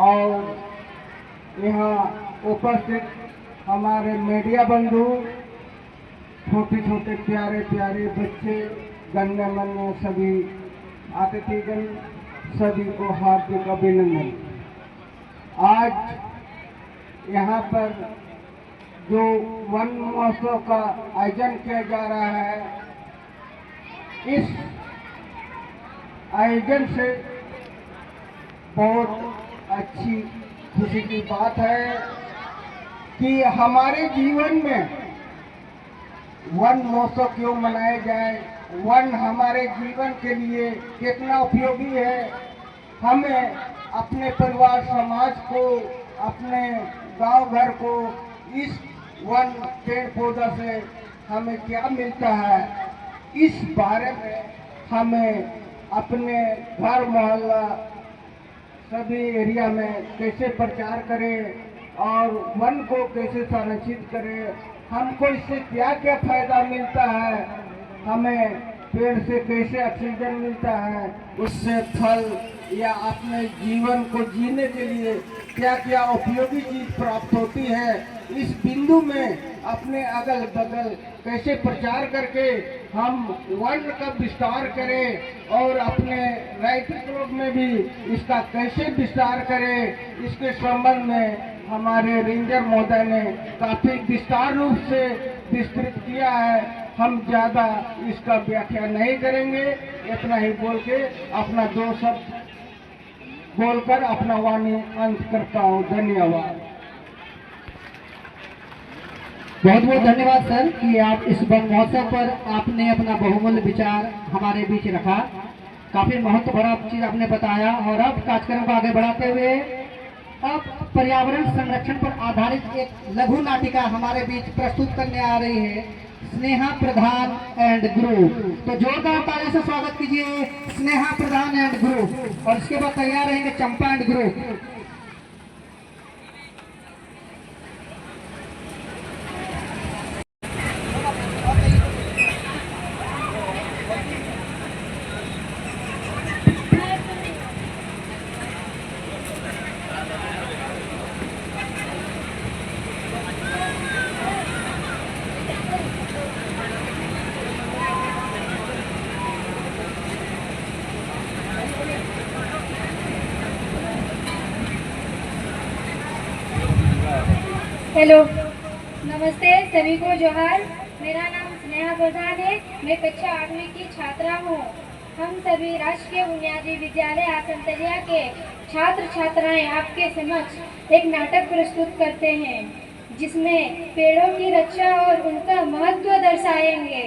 और यहाँ उपस्थित हमारे मीडिया बंधु, छोटे छोटे प्यारे प्यारे बच्चे, गण्यमान्य सभी अतिथिगण, सभी को हार्दिक अभिनंदन। आज यहाँ पर जो वन महोत्सव का आयोजन किया जा रहा है, इस आयोजन से बहुत अच्छी खुशी की बात है कि हमारे जीवन में वन महोत्सव क्यों मनाया जाए, वन हमारे जीवन के लिए कितना उपयोगी है, हमें अपने परिवार समाज को, अपने गांव घर को इस वन पेड़ पौधा से हमें क्या मिलता है, इस बारे में हमें अपने घर मोहल्ला सभी एरिया में कैसे प्रचार करें और वन को कैसे संरक्षित करें, हमको इससे क्या क्या फायदा मिलता है, हमें पेड़ से कैसे ऑक्सीजन मिलता है, उससे फल या अपने जीवन को जीने के लिए क्या क्या उपयोगी चीज प्राप्त होती है, इस बिंदु में अपने अगल बगल कैसे प्रचार करके हम वन का विस्तार करें और अपने राइटर क्लब में भी इसका कैसे विस्तार करें, इसके संबंध में हमारे रेंजर महोदय ने काफी विस्तार रूप से विस्तृत किया है। हम ज्यादा इसका व्याख्या नहीं करेंगे, इतना ही बोल के अपना 2 शब्द बोलकर अपना वाणी अंत करता हूँ। धन्यवाद। बहुत बहुत धन्यवाद सर कि आप इस वन महोत्सव पर आपने अपना बहुमूल्य विचार हमारे बीच रखा। काफी महत्व भरा चीज आपने बताया। और अब कार्यक्रम को आगे बढ़ाते हुए अब पर्यावरण संरक्षण पर आधारित एक लघु नाटिका हमारे बीच प्रस्तुत करने आ रही है स्नेहा प्रधान एंड ग्रुप। तो जोरदार तालियों से स्वागत कीजिए स्नेहा प्रधान एंड ग्रुप। और इसके बाद तैयार रहेंगे चंपा एंड ग्रुप। हेलो, नमस्कार। नमस्ते सभी को जोहार। मेरा नाम स्नेहा प्रधान है। मैं कक्षा 8वीं की छात्रा हूँ। हम सभी राजकीय बुनियादी विद्यालय आसनतलिया के छात्र छात्राएं आपके समक्ष एक नाटक प्रस्तुत करते हैं, जिसमें पेड़ों की रक्षा और उनका महत्व दर्शाएंगे।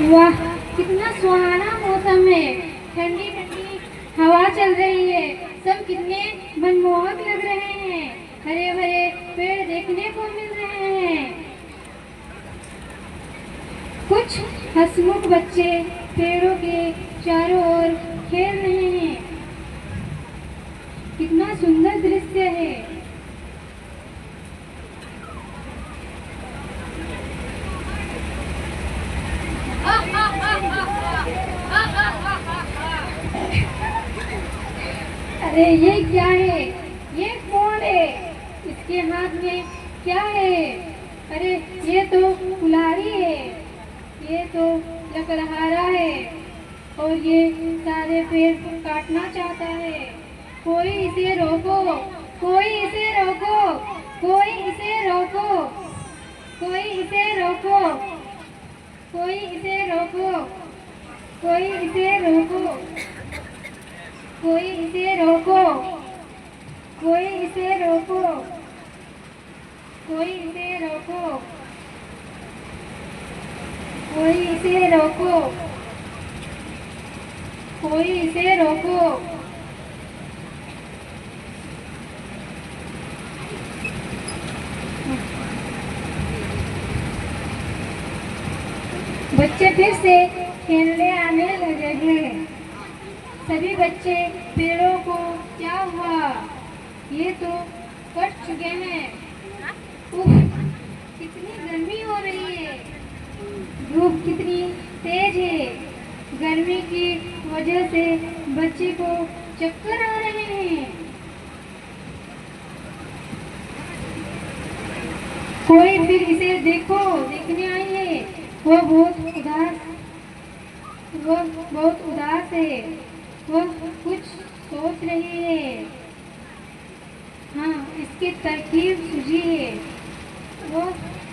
वाह, कितना सुहाना मौसम है। ठंडी ठंडी हवा चल रही है। सब कितने मनमोहक लग रहे हैं। हरे भरे पेड़ देखने को मिल रहे हैं। कुछ हंसमुख बच्चे पेड़ों के चारों ओर खेल रहे हैं। कितना सुंदर दृश्य है। अरे ये क्या है? ये कौन है? इसके हाथ में क्या है? अरे ये तो कुल्हाड़ी है। ये तो लकड़हारा है और ये सारे पेड़ काटना चाहता है। कोई इसे रोको, कोई इसे रोको, कोई इसे रोको, कोई इसे रोको, कोई इसे रोको, कोई इसे रोको, कोई इसे रोको, कोई इसे रोको, कोई इसे रोको, कोई इसे रोको, कोई इसे रोको। बच्चे फिर से खेलने आने लगे हैं। सभी बच्चे पेड़ों को क्या हुआ? ये तो कट चुके हैं। उफ, कितनी गर्मी हो रही है। धूप कितनी तेज है। गर्मी की वजह से बच्चे को चक्कर आ रहे हैं। कोई फिर इसे देखने आई है। वो बहुत उदास है। वो कुछ सोच रही है। हाँ, इसकी तरकीब सूझी है। वो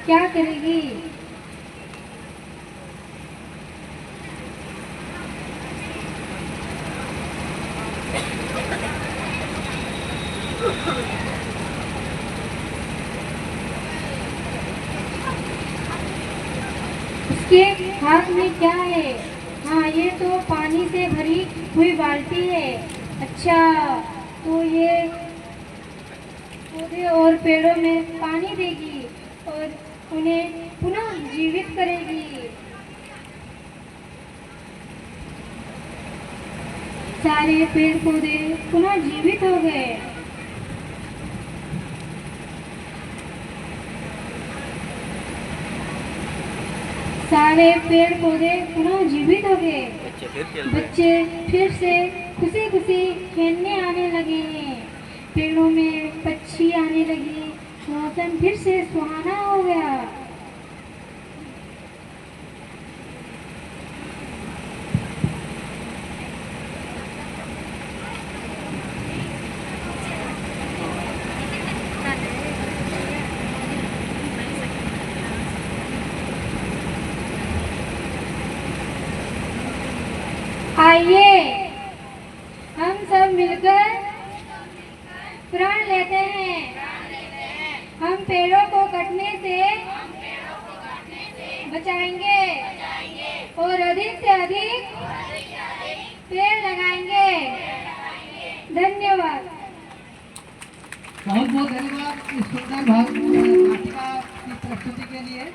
क्या करेगी? उसके हाथ में क्या है? हाँ, ये तो पानी से भरी हुई बाल्टी है। अच्छा, तो ये पौधे और पेड़ों में पानी देगी और उन्हें पुनः जीवित करेगी। सारे पेड़ पौधे पुनः जीवित हो गए। सारे पेड़ पौधे पुनः जीवित हो गए। बच्चे फिर से खुशी खुशी खेलने आने लगे हैं। पेड़ों में पक्षी आने लगी। मौसम फिर से सुहाना हो गया। आइए हम सब मिलकर प्रण लेते हैं। हम पेड़ों को कटने से बचाएंगे और अधिक से अधिक पेड़ लगाएंगे। धन्यवाद। बहुत बहुत धन्यवाद इस सुंदर नाटिका की प्रस्तुति के लिए।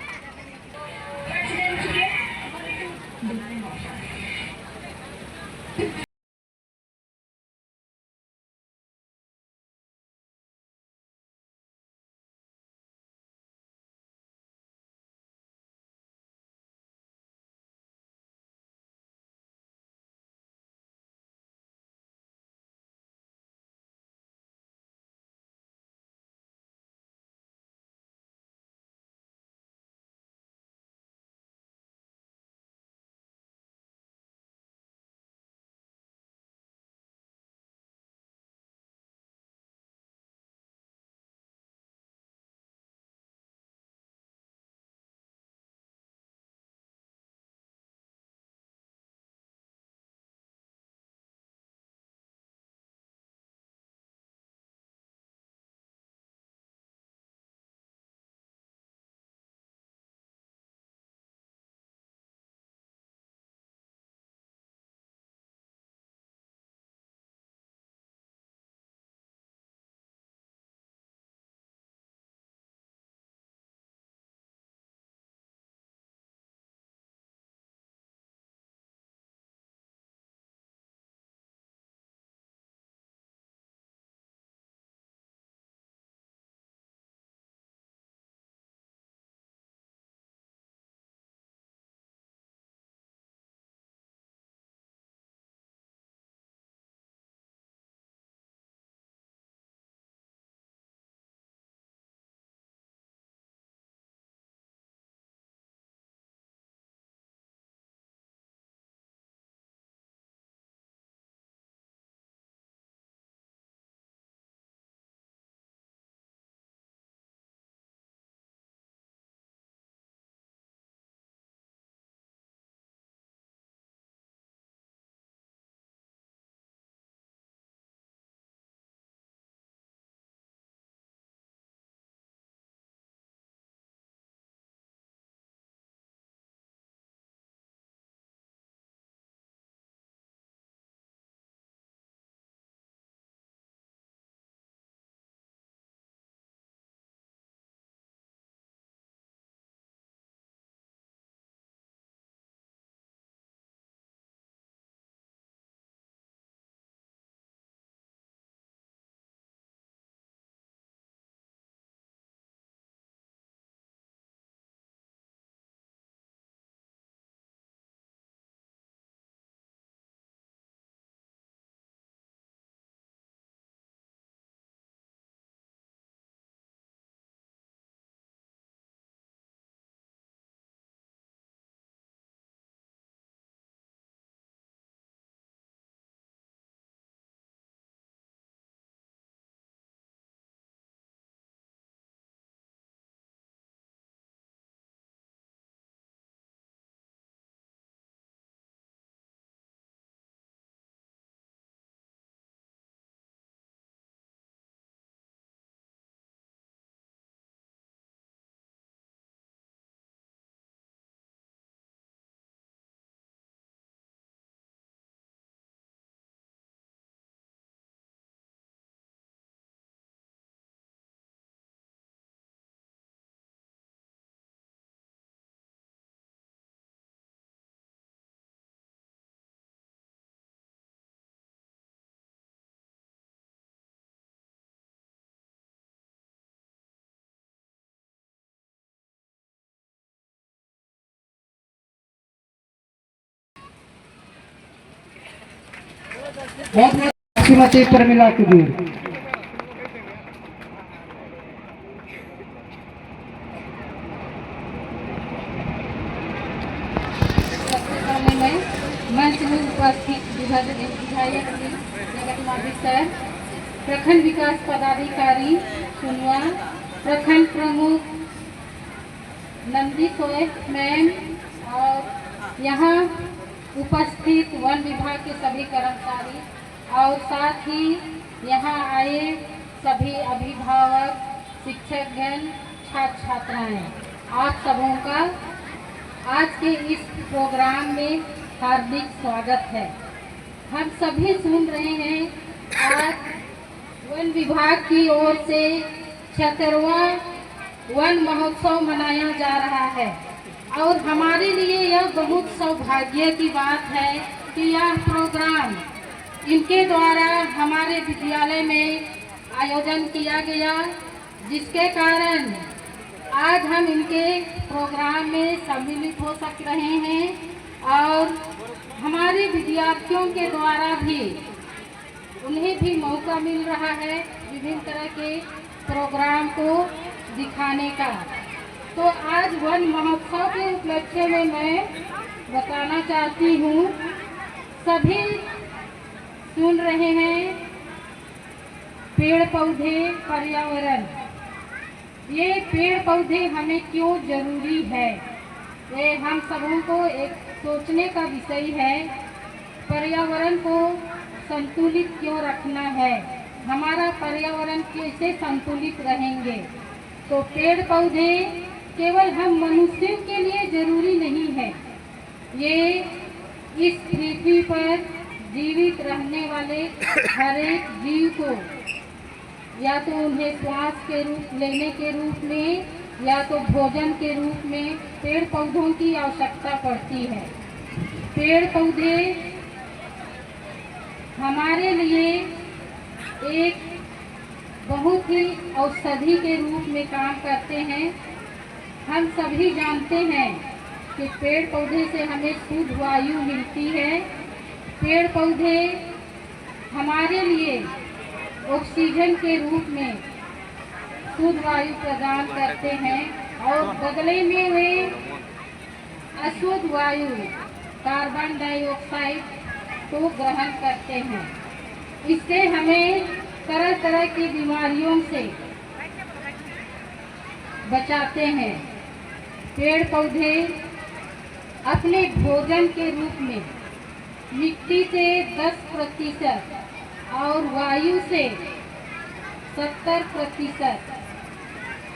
बहुत बहुत श्रीमती प्रमिला कुजूर। सबसे पहले मैं मंच में उपस्थित विधायक श्री जगत कुमार सर, प्रखंड विकास पदाधिकारी सुनवा, प्रखंड प्रमुख नंदी सोएब मैम और यहाँ उपस्थित वन विभाग के सभी कर्मचारी और साथ ही यहाँ आए सभी अभिभावक, शिक्षकगण, छात्र छात्राएं, आप सबों का आज के इस प्रोग्राम में हार्दिक स्वागत है। हम सभी सुन रहे हैं आज वन विभाग की ओर से 76वां वन महोत्सव मनाया जा रहा है और हमारे लिए यह बहुत सौभाग्य की बात है कि यह प्रोग्राम इनके द्वारा हमारे विद्यालय में आयोजन किया गया, जिसके कारण आज हम इनके प्रोग्राम में सम्मिलित हो सक रहे हैं और हमारे विद्यार्थियों के द्वारा भी उन्हें भी मौका मिल रहा है विभिन्न तरह के प्रोग्राम को दिखाने का। तो आज वन महोत्सव के उपलक्ष्य में मैं बताना चाहती हूँ, सभी सुन रहे हैं पेड़ पौधे पर्यावरण, ये पेड़ पौधे हमें क्यों जरूरी है, ये हम सबों को एक सोचने का विषय है। पर्यावरण को संतुलित क्यों रखना है, हमारा पर्यावरण कैसे संतुलित रहेंगे। तो पेड़ पौधे केवल हम मनुष्यों के लिए जरूरी नहीं है, ये इस पृथ्वी पर जीवित रहने वाले हर एक जीव को या तो उन्हें श्वास के रूप लेने के रूप में या तो भोजन के रूप में पेड़ पौधों की आवश्यकता पड़ती है। पेड़ पौधे हमारे लिए एक बहुत ही औषधि के रूप में काम करते हैं। हम सभी जानते हैं कि पेड़ पौधे से हमें शुद्ध वायु मिलती है। पेड़ पौधे हमारे लिए ऑक्सीजन के रूप में शुद्ध वायु प्रदान करते हैं और बदले में वे अशुद्ध वायु कार्बन डाइऑक्साइड को ग्रहण करते हैं। इससे हमें तरह तरह की बीमारियों से बचाते हैं। पेड़ पौधे अपने भोजन के रूप में मिट्टी से 10% और वायु से 70%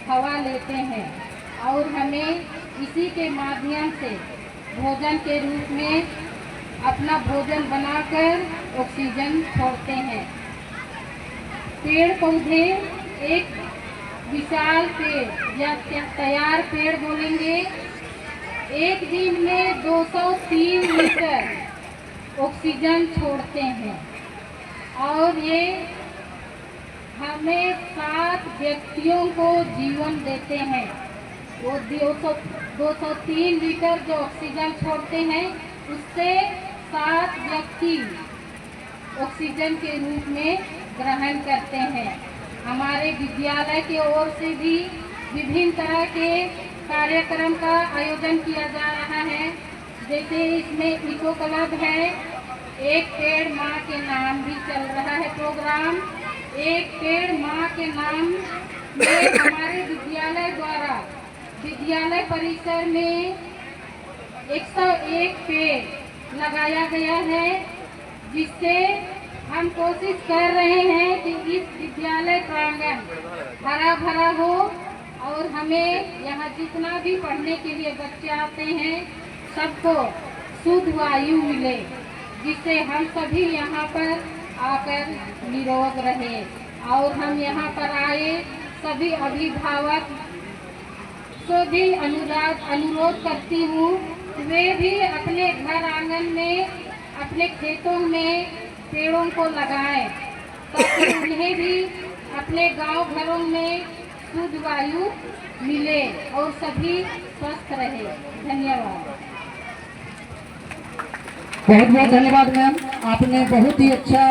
हवा लेते हैं और हमें इसी के माध्यम से भोजन के रूप में अपना भोजन बनाकर ऑक्सीजन छोड़ते हैं। पेड़ पौधे एक विशाल पेड़ या तैयार पेड़ बोलेंगे, एक दिन में 203 लीटर ऑक्सीजन छोड़ते हैं और ये हमें 7 व्यक्तियों को जीवन देते हैं। वो 203 लीटर जो ऑक्सीजन छोड़ते हैं उससे 7 व्यक्ति ऑक्सीजन के रूप में ग्रहण करते हैं। हमारे विद्यालय की ओर से भी विभिन्न तरह के कार्यक्रम का आयोजन किया जा रहा है, जैसे इसमें इको क्लब है, एक पेड़ माँ के नाम भी चल रहा है प्रोग्राम। एक पेड़ माँ के नाम में हमारे विद्यालय द्वारा विद्यालय परिसर में 101 पेड़ लगाया गया है, जिससे हम कोशिश कर रहे हैं कि इस विद्यालय प्रांगण हरा भरा हो और हमें यहाँ जितना भी पढ़ने के लिए बच्चे आते हैं सबको शुद्ध वायु मिले, जिससे हम सभी यहाँ पर आकर निरोग रहे। और हम यहाँ पर आए सभी अभिभावक को भी अनुरोध करती हूँ वे भी अपने घर आंगन में अपने खेतों में पेड़ों को लगाएं, ताकि उन्हें भी अपने गांव घरों में शुद्ध वायु मिले और सभी स्वस्थ रहे। धन्यवाद। बहुत बहुत धन्यवाद मैम, आपने बहुत ही अच्छा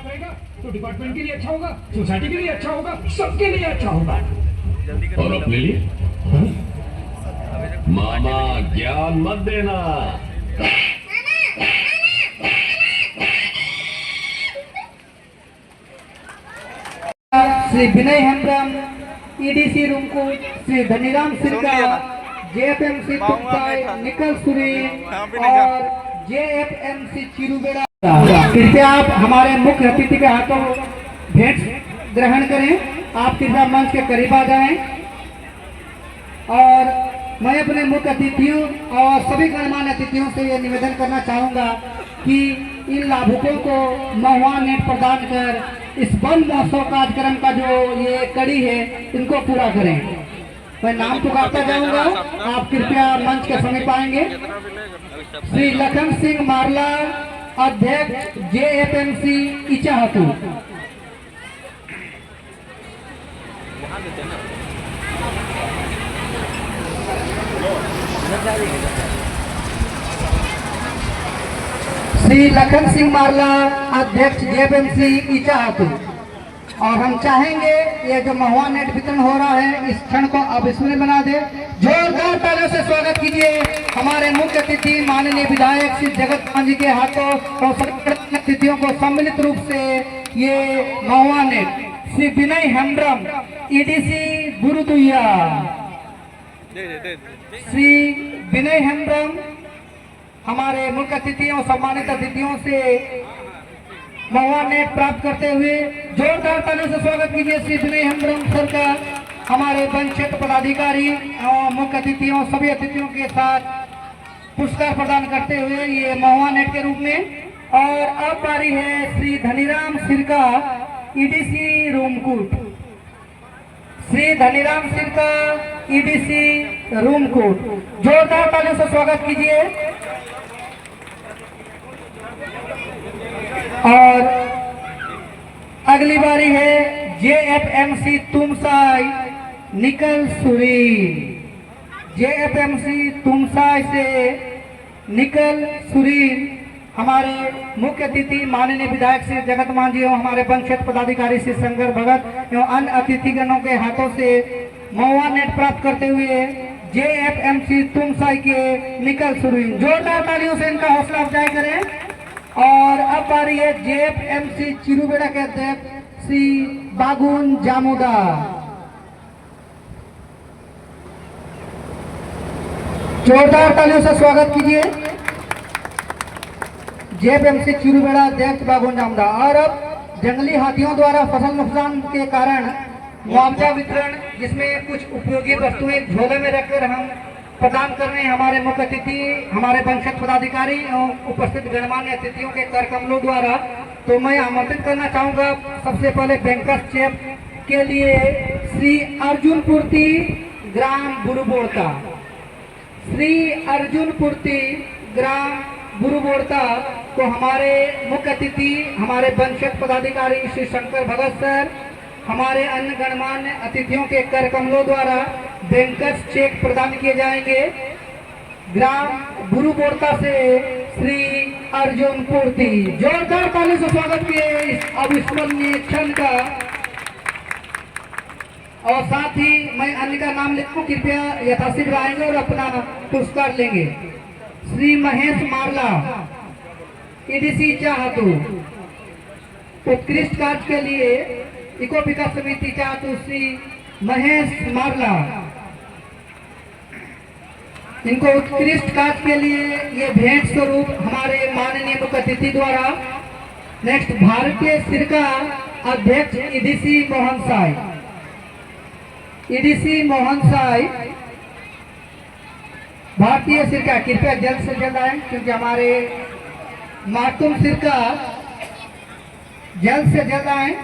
करेगा तो डिपार्टमेंट के लिए अच्छा होगा, सोसाइटी के लिए अच्छा होगा, सबके लिए अच्छा होगा। और अपने लिए हाँ? मामा ज्ञान मत देना। श्री विनय हेम्ब्रम ईडीसी रूम को, श्री धनीराम सिरका जेएफएमसी तुमसाई निकल सुरीन और जेएफएमसी चिरुबेड़ा। कृपया आप हमारे मुख्य अतिथि के हाथों भेंट ग्रहण करें। आप कृपया मंच के करीब आ जाएं और मैं अपने मुख्य अतिथियों और सभी गणमान्य अतिथियों से ये निवेदन करना चाहूँगा कि इन लाभुकों को महुआ नेट प्रदान कर इस वन महोत्सव कार्यक्रम का जो ये कड़ी है इनको पूरा करें। मैं नाम पुकारता जाऊंगा, आप कृपया मंच के समीप आएंगे। श्री लखन सिंह मारला अध्यक्ष जेएफएमसी इचाहतू। श्री लखन सिंह मारला अध्यक्ष जेएफएमसी इचाहतू। और हम चाहेंगे ये जो महुआ नेट वितरण हो रहा है इस क्षण को अविस्मरणीय बना दे। जोरदार तालियों से स्वागत कीजिए हमारे मुख्य अतिथि माननीय विधायक श्री जगत मान जी के हाथों और सभी अतिथियों को सम्मिलित रूप से ये महुआ नेट श्री विनय हेम्ब्रम ईडीसी गुरुदुया, श्री विनय हेम्ब्रम हमारे मुख्य अतिथियों सम्मानित अतिथियों से महुआ नेट प्राप्त करते हुए जोरदार तालियों से स्वागत कीजिए श्री विनय हेम्ब्रम सर का। हमारे वन क्षेत्र पदाधिकारी और मुख्य अतिथियों सभी अतिथियों के साथ पुरस्कार प्रदान करते हुए ये महुआ नेट के रूप में। और अब बारी है श्री धनीराम सिरका ईडीसी रूमकूट। श्री धनीराम सिरका ईडीसी रूमकूट, जोरदार तालियों से स्वागत कीजिए। और अगली बारी है जेएफएमसी तुमसाई निकल सुरीन। जेएफएमसी तुमसाई से निकल सुरीन हमारे मुख्य अतिथि माननीय विधायक श्री जगत मान जी एवं हमारे वन क्षेत्र पदाधिकारी श्री शंकर भगत एवं अन्य अतिथिगणों के हाथों से महुआ नेट प्राप्त करते हुए जेएफएमसी तुमसाई के निकल सुरीन। जोरदार तालियों से इनका हौसला अफजाई करें। और अब बारी है जेएफएमसी चिरुबेड़ा के अध्यक्ष श्री बागुन जामोदार। जोरदार तालियों से स्वागत कीजिए जेएफएमसी चिरुबेड़ा अध्यक्ष बागुन जामोदार। और अब जंगली हाथियों द्वारा फसल नुकसान के कारण मुआवजा वितरण, जिसमें कुछ उपयोगी वस्तुएं झोले में रखकर हम प्रदान कर रहे हैं हमारे मुख्य अतिथि हमारे वन क्षेत्र पदाधिकारी एवं उपस्थित गणमान्य अतिथियों के कर कमलों द्वारा। तो मैं आमंत्रित करना चाहूंगा सबसे पहले बैंकर्स चेक के लिए श्री अर्जुन पूर्ति ग्राम बुरुबोड़ता। श्री अर्जुन पूर्ति ग्राम बुरुबोड़ता को हमारे मुख्य अतिथि हमारे वन क्षेत्र पदाधिकारी श्री शंकर भगत सर हमारे अन्य गणमान्य अतिथियों के कर कमलों द्वारा बैंकर्स चेक प्रदान किए जाएंगे। ग्राम बुरुबोड़ता से श्री अर्जुन पूर्ति, जोरदार ताली से स्वागत किए इस अविस्मरणीय क्षण का। और साथ ही मैं अन्य का नाम लिखूं, कृपया यथाशीघ्र आएंगे और अपना पुरस्कार लेंगे। श्री महेश मारला ईडीसी चाहतू, उत्कृष्ट कार्य के लिए इको विकास समिति चाहतू श्री महेश मारला, इनको उत्कृष्ट कार्य के लिए ये भेंट स्वरूप हमारे माननीय मुख्य अतिथि द्वारा। नेक्स्ट भारतीय सिरका अध्यक्ष ईडीसी मोहन साई। ईडीसी मोहन साई भारतीय सिरका, कृपया जल्द से जल्द आए क्योंकि हमारे मातुम सिरका जल्द से जल्द आए।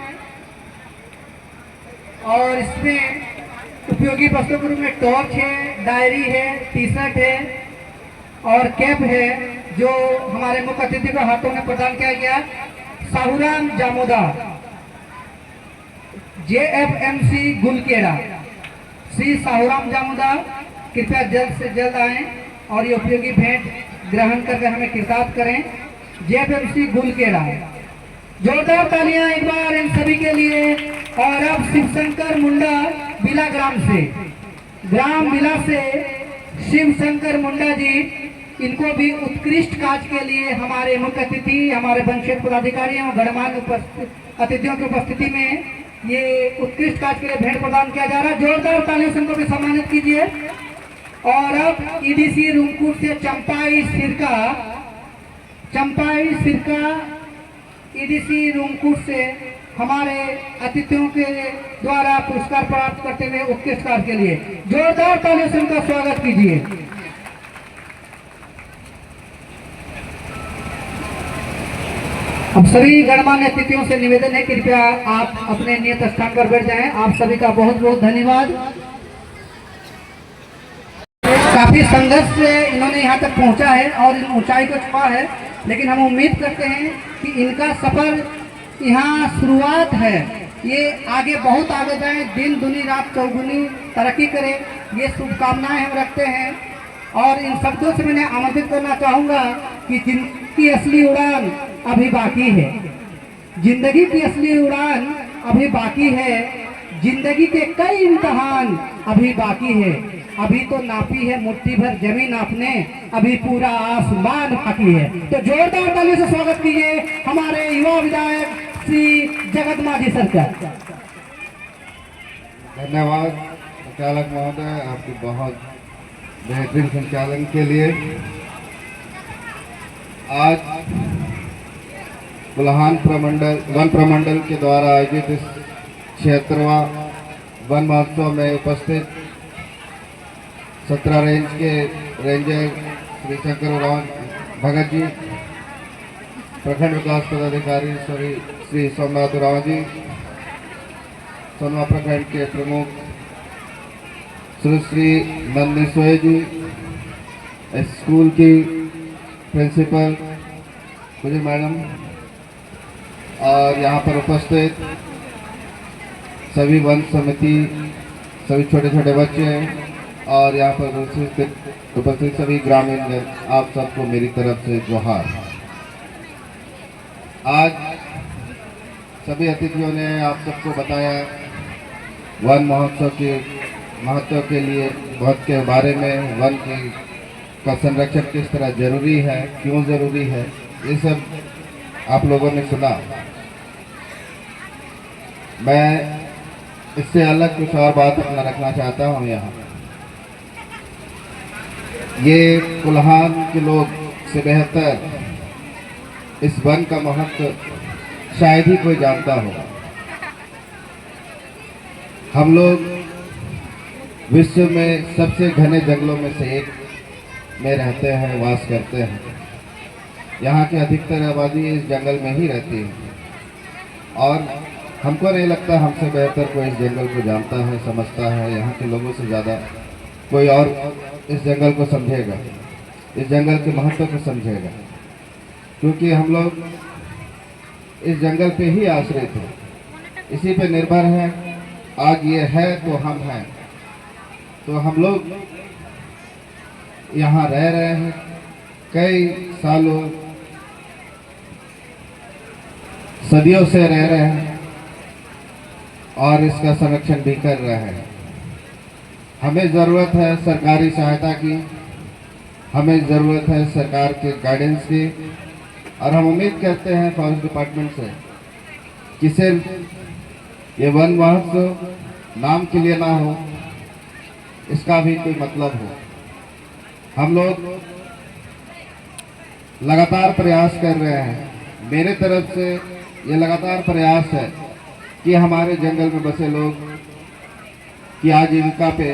और इसमें उपयोगी वस्तुओं के रूप में टॉर्च है, डायरी है, टी शर्ट है और कैप है जो हमारे मुख्य अतिथि के हाथों में प्रदान किया गया। साहुराम जामोदार जेएफएमसी गुलकेड़ा, श्री साहुराम जामोदार कृपया जल्द से जल्द आएं और ये उपयोगी भेंट ग्रहण करके हमें कृतार्थ करें। जेएफएमसी गुलकेड़ा जोरदार तालियां एक बार इन सभी के लिए। और अब शिवशंकर मुंडा बिला ग्राम बिला से शिवशंकर मुंडा जी, इनको भी उत्कृष्ट कार्य के लिए हमारे मुख्य अतिथि, हमारे वन क्षेत्र पदाधिकारियों, गणमान्य अतिथियों की उपस्थिति में ये उत्कृष्ट कार्य के लिए भेंट प्रदान किया जा रहा है। जोरदार तालियों से इनको भी सम्मानित कीजिए। और अब ईडीसी रूमपुर से चंपाई सिरका ईडीसी रूमपुर से हमारे अतिथियों के द्वारा पुरस्कार प्राप्त करते हुए उत्कृष्ट कार्य के लिए जोरदार तालियों से उनका स्वागत कीजिए। अब सभी गणमान्य अतिथियों से निवेदन है, कृपया आप अपने नियत स्थान पर बैठ जाएं। आप सभी का बहुत बहुत धन्यवाद। काफी संघर्ष से इन्होंने यहाँ तक पहुँचा है और इन ऊंचाई को छुआ है, लेकिन हम उम्मीद करते हैं कि इनका सफर यहाँ शुरुआत है, ये आगे बहुत आगे जाए, दिन दुनी रात चौगुनी तरक्की करे, ये शुभकामनाएं हम रखते हैं। और इन शब्दों से मैंने आमंत्रित करना चाहूँगा कि जिनकी असली उड़ान अभी बाकी है, जिंदगी की असली उड़ान अभी बाकी है, जिंदगी के कई इम्तिहान अभी बाकी है। अभी तो नापी है मुट्ठी भर जमीन आपने, अभी पूरा आसमान बाकी है। तो जोरदार तालियों से स्वागत कीजिए हमारे युवा विधायक श्री जगत माझी सरकार। धन्यवाद संचालक महोदय, आपकी बहुत बेहतरीन संचालन के लिए। आज बुल्हान वन प्रमंडल के द्वारा आयोजित इस 76वां वन महोत्सव में उपस्थित 17 रेंज के रेंजर श्री शंकर भगत जी, प्रखंड विकास पदाधिकारी श्री सोमनाथ राव जी, सोनवा प्रखंड के प्रमुख श्री नंदी सोए जी, स्कूल की प्रिंसिपल मुझे मैडम, और यहाँ पर उपस्थित सभी वन समिति, सभी छोटे छोटे बच्चे और यहाँ पर उपस्थित सभी ग्रामीण जन, आप सबको मेरी तरफ से जोहार। आज सभी अतिथियों ने आप सबको बताया वन महोत्सव के महत्व के लिए, महत्व के बारे में, वन का संरक्षण किस तरह जरूरी है, क्यों जरूरी है, ये सब आप लोगों ने सुना। मैं इससे अलग कुछ और बात अपना रखना चाहता हूँ। यहाँ ये बुल्हान के लोग से बेहतर इस वन का महत्व शायद ही कोई जानता होगा। हम लोग विश्व में सबसे घने जंगलों में से एक में रहते हैं, वास करते हैं। यहाँ की अधिकतर आबादी इस जंगल में ही रहती है और हमको नहीं लगता हमसे बेहतर कोई इस जंगल को जानता है, समझता है। यहाँ के लोगों से ज़्यादा कोई और इस जंगल को समझेगा, इस जंगल के महत्व को समझेगा, क्योंकि हम लोग इस जंगल पे ही आश्रित हैं, इसी पे निर्भर हैं। आज ये है तो हम हैं, तो हम लोग यहाँ रह रहे हैं कई सालों, सदियों से रह रहे हैं और इसका संरक्षण भी कर रहे हैं। हमें ज़रूरत है सरकारी सहायता की, हमें ज़रूरत है सरकार के गाइडेंस की, और हम उम्मीद करते हैं फॉरेस्ट डिपार्टमेंट से कि सिर्फ ये वन महोत्सव नाम के लिए ना हो, इसका भी कोई मतलब हो। हम लोग लगातार प्रयास कर रहे हैं, मेरे तरफ से ये लगातार प्रयास है कि हमारे जंगल में बसे लोग की आजीविका पे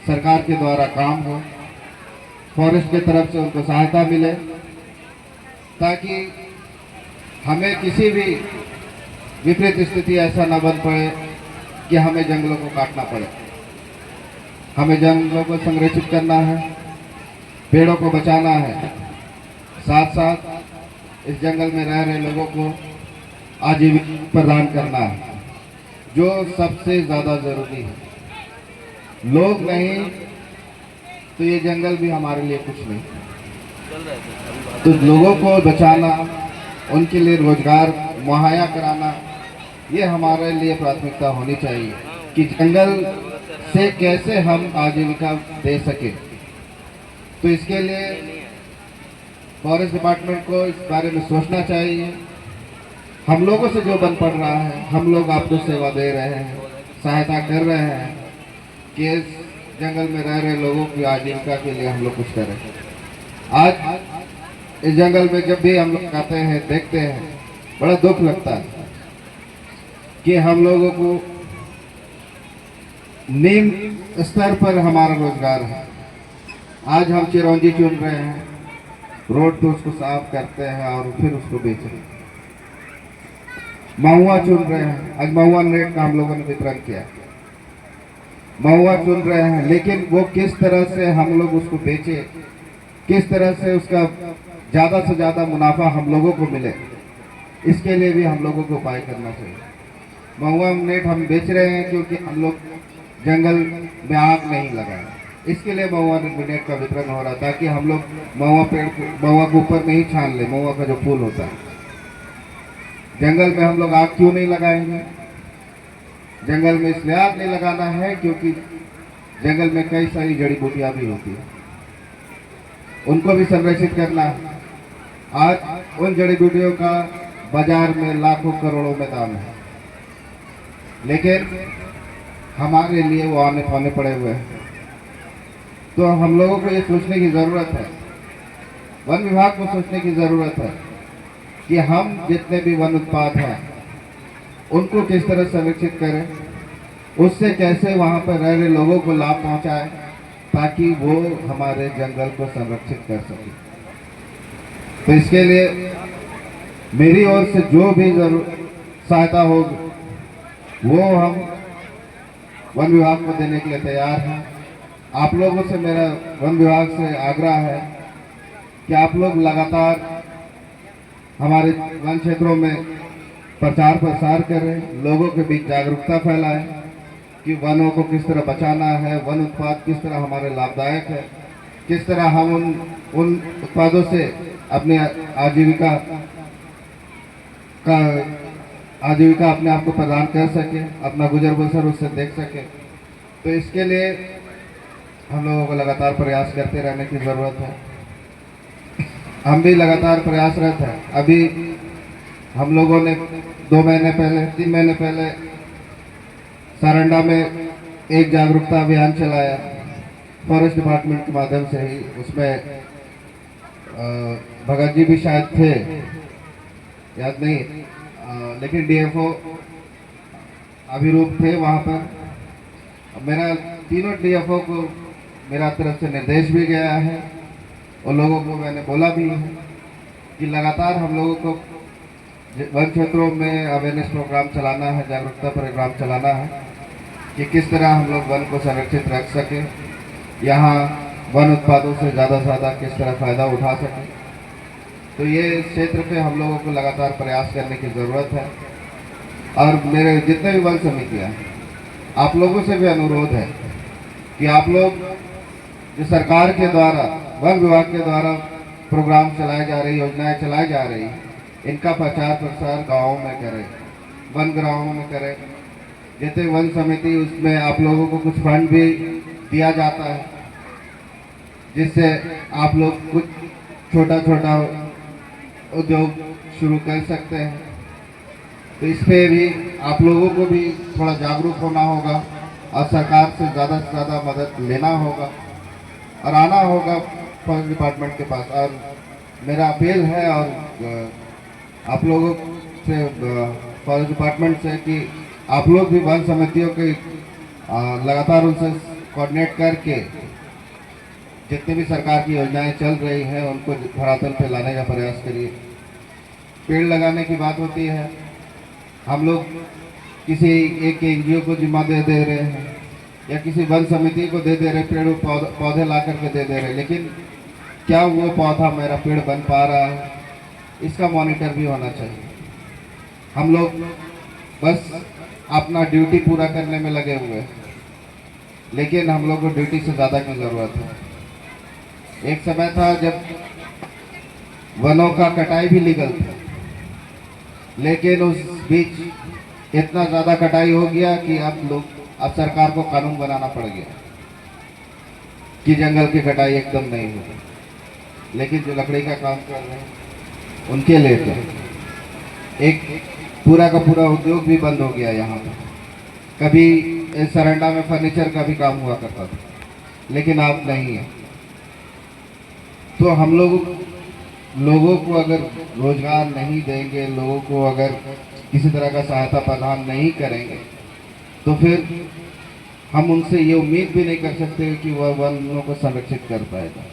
सरकार के द्वारा काम हो, फॉरेस्ट की तरफ से उनको सहायता मिले, ताकि हमें किसी भी विपरीत स्थिति ऐसा न बन पड़े कि हमें जंगलों को काटना पड़े। हमें जंगलों को संरक्षित करना है, पेड़ों को बचाना है, साथ साथ इस जंगल में रह रहे लोगों को आजीविका प्रदान करना है, जो सबसे ज़्यादा ज़रूरी है। लोग नहीं तो ये जंगल भी हमारे लिए कुछ नहीं। तो लोगों को बचाना, उनके लिए रोजगार मुहैया कराना, ये हमारे लिए प्राथमिकता होनी चाहिए कि जंगल से कैसे हम आजीविका दे सकें। तो इसके लिए फॉरेस्ट डिपार्टमेंट को इस बारे में सोचना चाहिए। हम लोगों से जो बन पड़ रहा है, हम लोग आपको सेवा दे रहे हैं, सहायता कर रहे हैं कि इस जंगल में रह रहे लोगों की आजीविका के लिए हम लोग कुछ करें। आज इस जंगल में जब भी हम लोग आते हैं, देखते हैं, बड़ा दुख लगता है कि हम लोगों को निम्न स्तर पर हमारा रोजगार है। आज हम चिरौंजी चुन रहे हैं, रोड पे उसको साफ करते हैं और फिर उसको बेच रहे हैं। महुआ चुन रहे हैं, आज महुआ नेट का हम लोगों ने वितरण किया। महुआ चुन रहे हैं, लेकिन वो किस तरह से हम लोग उसको बेचे, किस तरह से उसका ज़्यादा से ज़्यादा मुनाफा हम लोगों को मिले, इसके लिए भी हम लोगों को उपाय करना चाहिए। महुआ नेट हम बेच रहे हैं क्योंकि हम लोग जंगल में आग नहीं लगाए, इसके लिए महुआ नेट का वितरण हो रहा था कि हम लोग महुआ के ऊपर में ही छान ले, महुआ का जो फूल होता है। जंगल में हम लोग आग क्यों नहीं लगाएंगे? जंगल में इसलिए आग नहीं लगाना है क्योंकि जंगल में कई सारी जड़ी बूटियां भी होती है, उनको भी संरक्षित करना है। आज उन जड़ी बूटियों का बाजार में लाखों करोड़ों में दाम है, लेकिन हमारे लिए वो आने पाने पड़े हुए हैं। तो हम लोगों को ये सोचने की ज़रूरत है, वन विभाग को सोचने की ज़रूरत है कि हम जितने भी वन उत्पाद हैं उनको किस तरह संरक्षित करें, उससे कैसे वहाँ पर रह रहे लोगों को लाभ पहुँचाएं ताकि वो हमारे जंगल को संरक्षित कर सके। तो इसके लिए मेरी ओर से जो भी सहायता होगी वो हम वन विभाग को देने के लिए तैयार हैं। आप लोगों से मेरा वन विभाग से आग्रह है कि आप लोग लगातार हमारे वन क्षेत्रों में प्रचार प्रसार करें, लोगों के बीच जागरूकता फैलाएं कि वनों को किस तरह बचाना है, वन उत्पाद किस तरह हमारे लाभदायक है, किस तरह हम उन उत्पादों से अपने आजीविका अपने आप को प्रदान कर सके, अपना गुजर बसर उससे देख सके। तो इसके लिए हम लोगों को लगातार प्रयास करते रहने की ज़रूरत है। हम भी लगातार प्रयासरत हैं। अभी हम लोगों ने 2 महीने पहले, 3 महीने पहले सारंडा में एक जागरूकता अभियान चलाया फॉरेस्ट डिपार्टमेंट के माध्यम से ही। उसमें भगत जी भी शायद थे, याद नहीं, लेकिन डीएफओ अभिरूप थे वहाँ पर। मेरा तीनों डीएफओ को मेरा तरफ से निर्देश भी गया है और लोगों को मैंने बोला भी है कि लगातार हम लोगों को वन क्षेत्रों में अवेयरनेस प्रोग्राम चलाना है, जागरूकता प्रोग्राम चलाना है कि किस तरह हम लोग वन को संरक्षित रख सकें, यहाँ वन उत्पादों से ज़्यादा से ज़्यादा किस तरह फ़ायदा उठा सकें। तो ये इस क्षेत्र पे हम लोगों को लगातार प्रयास करने की ज़रूरत है। और मेरे जितने भी वन समितियाँ हैं, आप लोगों से भी अनुरोध है कि आप लोग जो सरकार के द्वारा, वन विभाग के द्वारा प्रोग्राम चलाए जा रही, योजनाएं चलाई जा रही, इनका प्रचार प्रसार गाँवों में करें, वन ग्रामों में करें। जैसे वन समिति, उसमें आप लोगों को कुछ फंड भी दिया जाता है जिससे आप लोग कुछ छोटा छोटा उद्योग शुरू कर सकते हैं। तो इस पे भी आप लोगों को भी थोड़ा जागरूक होना होगा और सरकार से ज़्यादा मदद लेना होगा और आना होगा फॉरेस्ट डिपार्टमेंट के पास। और मेरा अपील है और आप लोगों से, फॉरेस्ट डिपार्टमेंट से, कि आप लोग भी वन समितियों के लगातार उनसे कोऑर्डिनेट करके जितनी भी सरकार की योजनाएं चल रही हैं उनको धरातल पे लाने का प्रयास करिए। पेड़ लगाने की बात होती है, हम लोग किसी एक एनजीओ को जिम्मा दे रहे हैं या किसी वन समिति को दे रहे, पेड़ पौधे ला करके दे रहे हैं, लेकिन क्या वो पौधा मेरा पेड़ बन पा रहा है, इसका मॉनिटर भी होना चाहिए। हम लोग बस अपना ड्यूटी पूरा करने में लगे हुए हैं, लेकिन हम लोग को ड्यूटी से ज़्यादा की ज़रूरत है। एक समय था जब वनों का कटाई भी लीगल था, लेकिन उस बीच इतना ज़्यादा कटाई हो गया कि अब सरकार को कानून बनाना पड़ गया कि जंगल की कटाई एकदम नहीं होगी। लेकिन जो लकड़ी का काम कर रहे हैं उनके लिए तो एक पूरा का पूरा उद्योग भी बंद हो गया यहाँ पर। कभी इस सरंडा में फर्नीचर का भी काम हुआ करता था, लेकिन अब नहीं है। तो हम लोगों को अगर रोजगार नहीं देंगे, लोगों को अगर किसी तरह का सहायता प्रदान नहीं करेंगे, तो फिर हम उनसे ये उम्मीद भी नहीं कर सकते कि वह वनों को संरक्षित कर पाएगा।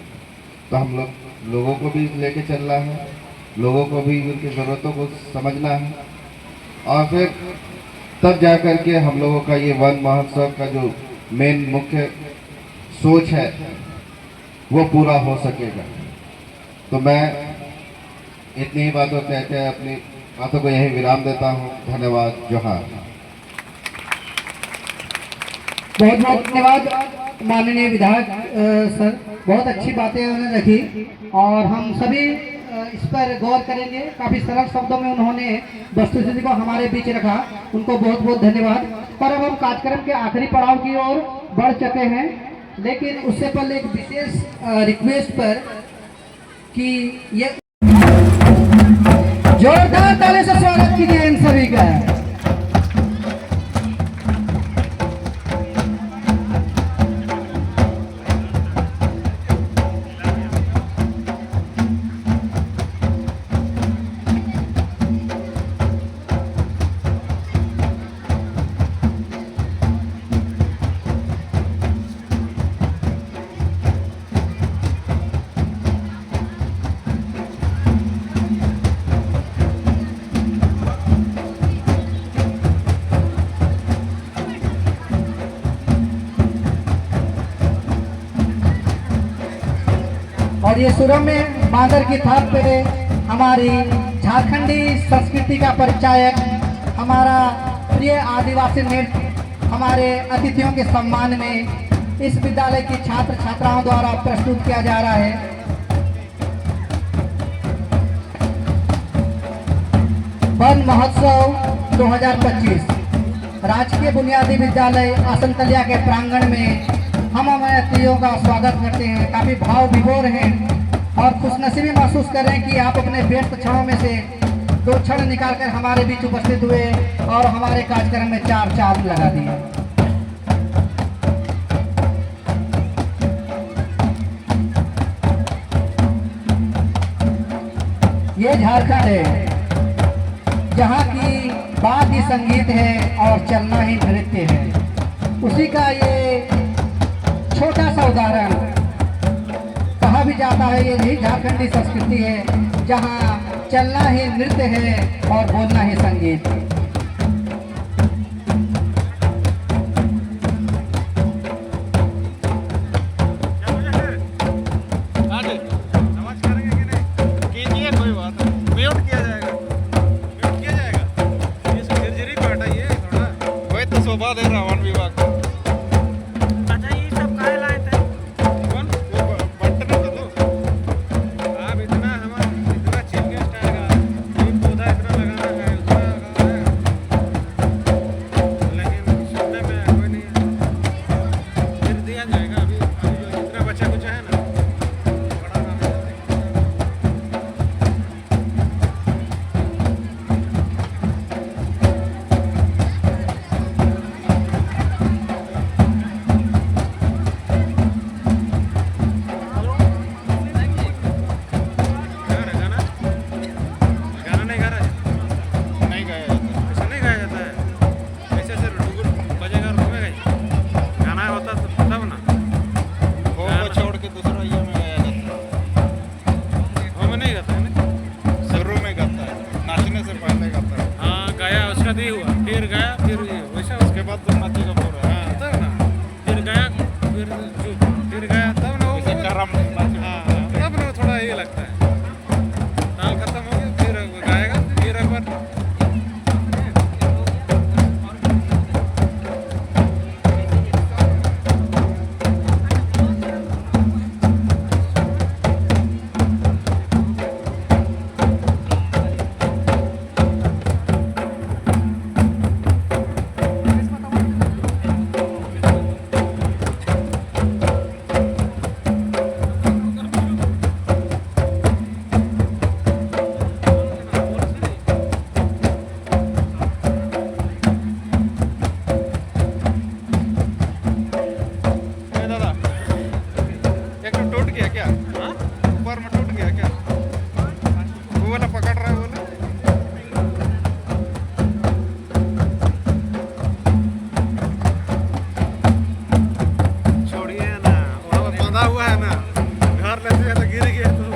तो हम लोगों को भी लेके चलना है, लोगों को भी उनकी ज़रूरतों को समझना है, और फिर तब जा कर के हम लोगों का ये वन महोत्सव का जो मेन मुख्य सोच है वो पूरा हो सकेगा। तो मैं इतनी ही बातों कहते हैं अपनी बातों को यहीं विराम देता हूँ। धन्यवाद। जोहार। बहुत बहुत धन्यवाद माननीय विधायक सर, बहुत अच्छी बातें उन्होंने रखी और हम सभी इस पर गौर करेंगे। काफ़ी सरल शब्दों में उन्होंने वस्तुस्थिति को हमारे बीच रखा, उनको बहुत बहुत धन्यवाद। और अब हम कार्यक्रम के आखिरी पड़ाव की ओर बढ़ चुके हैं, लेकिन उससे पहले एक विशेष रिक्वेस्ट पर कि ये जोरदार ताली से स्वागत कीजिए इन सभी का। और ये सुरम में बांदर की थाप पे हमारी झारखंडी संस्कृति का परिचायक, हमारा प्रिय आदिवासी नृत्य हमारे अतिथियों के सम्मान में इस विद्यालय की छात्र छात्राओं द्वारा प्रस्तुत किया जा रहा है। वन महोत्सव 2025 राजकीय बुनियादी विद्यालय आसनतलिया के प्रांगण में हम हमारे अतिथियों का स्वागत करते हैं। काफ़ी भाव विभोर हैं और खुशनसीबी महसूस कर रहे हैं कि आप अपने व्यस्त क्षणों में से 2 क्षण निकालकर हमारे बीच उपस्थित हुए और हमारे कार्यक्रम में 4 चांद लगा दिए। ये झारखंड है जहाँ की बात ही संगीत है और चलना ही नृत्य है। उसी का ये छोटा सा उदाहरण कहा भी जाता है, ये भी झारखंडी संस्कृति है जहाँ चलना ही नृत्य है और बोलना ही संगीत। शोभा दे रावण विभाग को। अच्छा ये सब काहे लाए थे? कौन? वो बंटन का तो। आप इतना हमारा इतना चीफ गेस्ट आएगा, ये पौधा इतना लगाना है, उतना लगाना है। वो वाला पकड़ रहा है वो वाला। छोड़िए ना, वहाँ पे बंधा हुआ है ना, घर ले जाए तो गिर गया तो।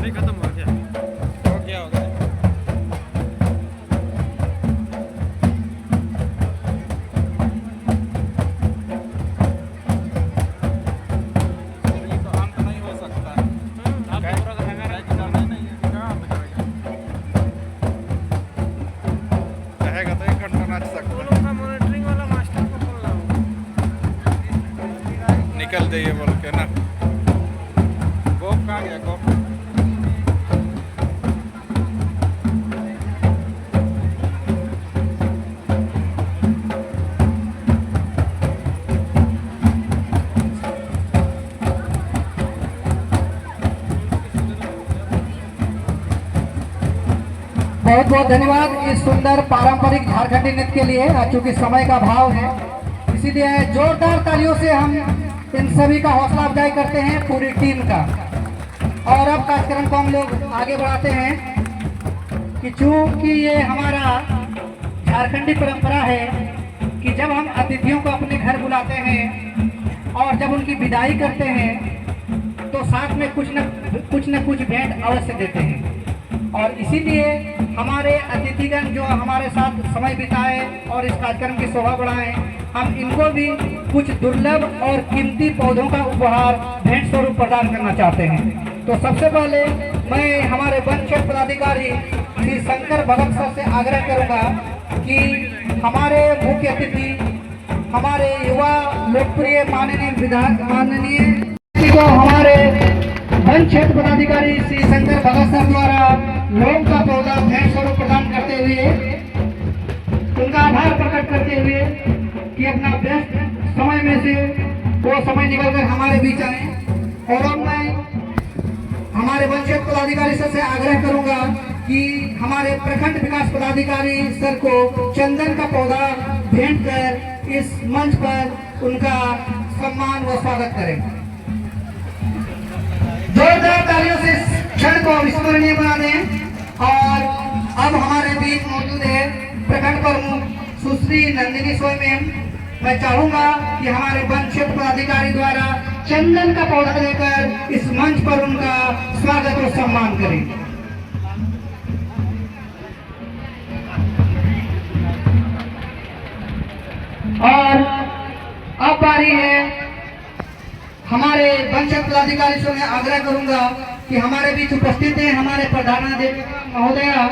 खत्म हो गया हो गया। ये तो अंत नहीं हो सकता। कहेगा तो 1 घंटा नाच सकता। मॉनिटरिंग वाला मास्टर को बोल रहा हूँ, निकल जाइए बोल के ना। गोप कहाँ गया गोप? बहुत बहुत धन्यवाद इस सुंदर पारंपरिक झारखंडी नृत्य के लिए। चूंकि समय का अभाव है, इसीलिए जोरदार तालियों से हम इन सभी का हौसला अफजाई करते हैं, पूरी टीम का। और अब कार्यक्रम को हम लोग आगे बढ़ाते हैं कि चूंकि ये हमारा झारखंडी परंपरा है कि जब हम अतिथियों को अपने घर बुलाते हैं और जब उनकी विदाई करते हैं तो साथ में कुछ न कुछ भेंट अवश्य देते हैं। और इसीलिए हमारे अतिथिगण जो हमारे साथ समय बिताए और इस कार्यक्रम की शोभा बढ़ाएं, हम इनको भी कुछ दुर्लभ और कीमती पौधों का उपहार भेंट स्वरूप प्रदान करना चाहते हैं। तो सबसे पहले मैं हमारे वन क्षेत्र पदाधिकारी श्री शंकर भगत सर से आग्रह करूंगा कि हमारे मुख्य अतिथि, हमारे युवा लोकप्रिय माननीय विधायक को हमारे वन क्षेत्र पदाधिकारी श्री शंकर भगत सर द्वारा लोग का पौधा भेंट स्वरूप प्रदान करते हुए उनका आभार प्रकट करते हुए कि अपना व्यस्त समय में से वो समय निकलकर हमारे बीच आए। और अब मैं हमारे वन क्षेत्र पदाधिकारी सर से आग्रह करूंगा कि हमारे प्रखंड विकास पदाधिकारी सर को चंदन का पौधा भेंट कर इस मंच पर उनका सम्मान व स्वागत करें। जोरदार तालियों से क्षण को अविस्मरणीय बना दें। और अब हमारे बीच मौजूद है प्रखंड प्रमुख सुश्री नंदिनी सोय मैम। मैं चाहूंगा कि हमारे वन क्षेत्र पदाधिकारी द्वारा चंदन का पौधा देकर इस मंच पर उनका स्वागत और सम्मान करें। और अब बारी है हमारे वन क्षेत्र पदाधिकारी से मैं आग्रह करूंगा कि हमारे बीच उपस्थित हैं हमारे प्रधानाध्यापिका महोदया,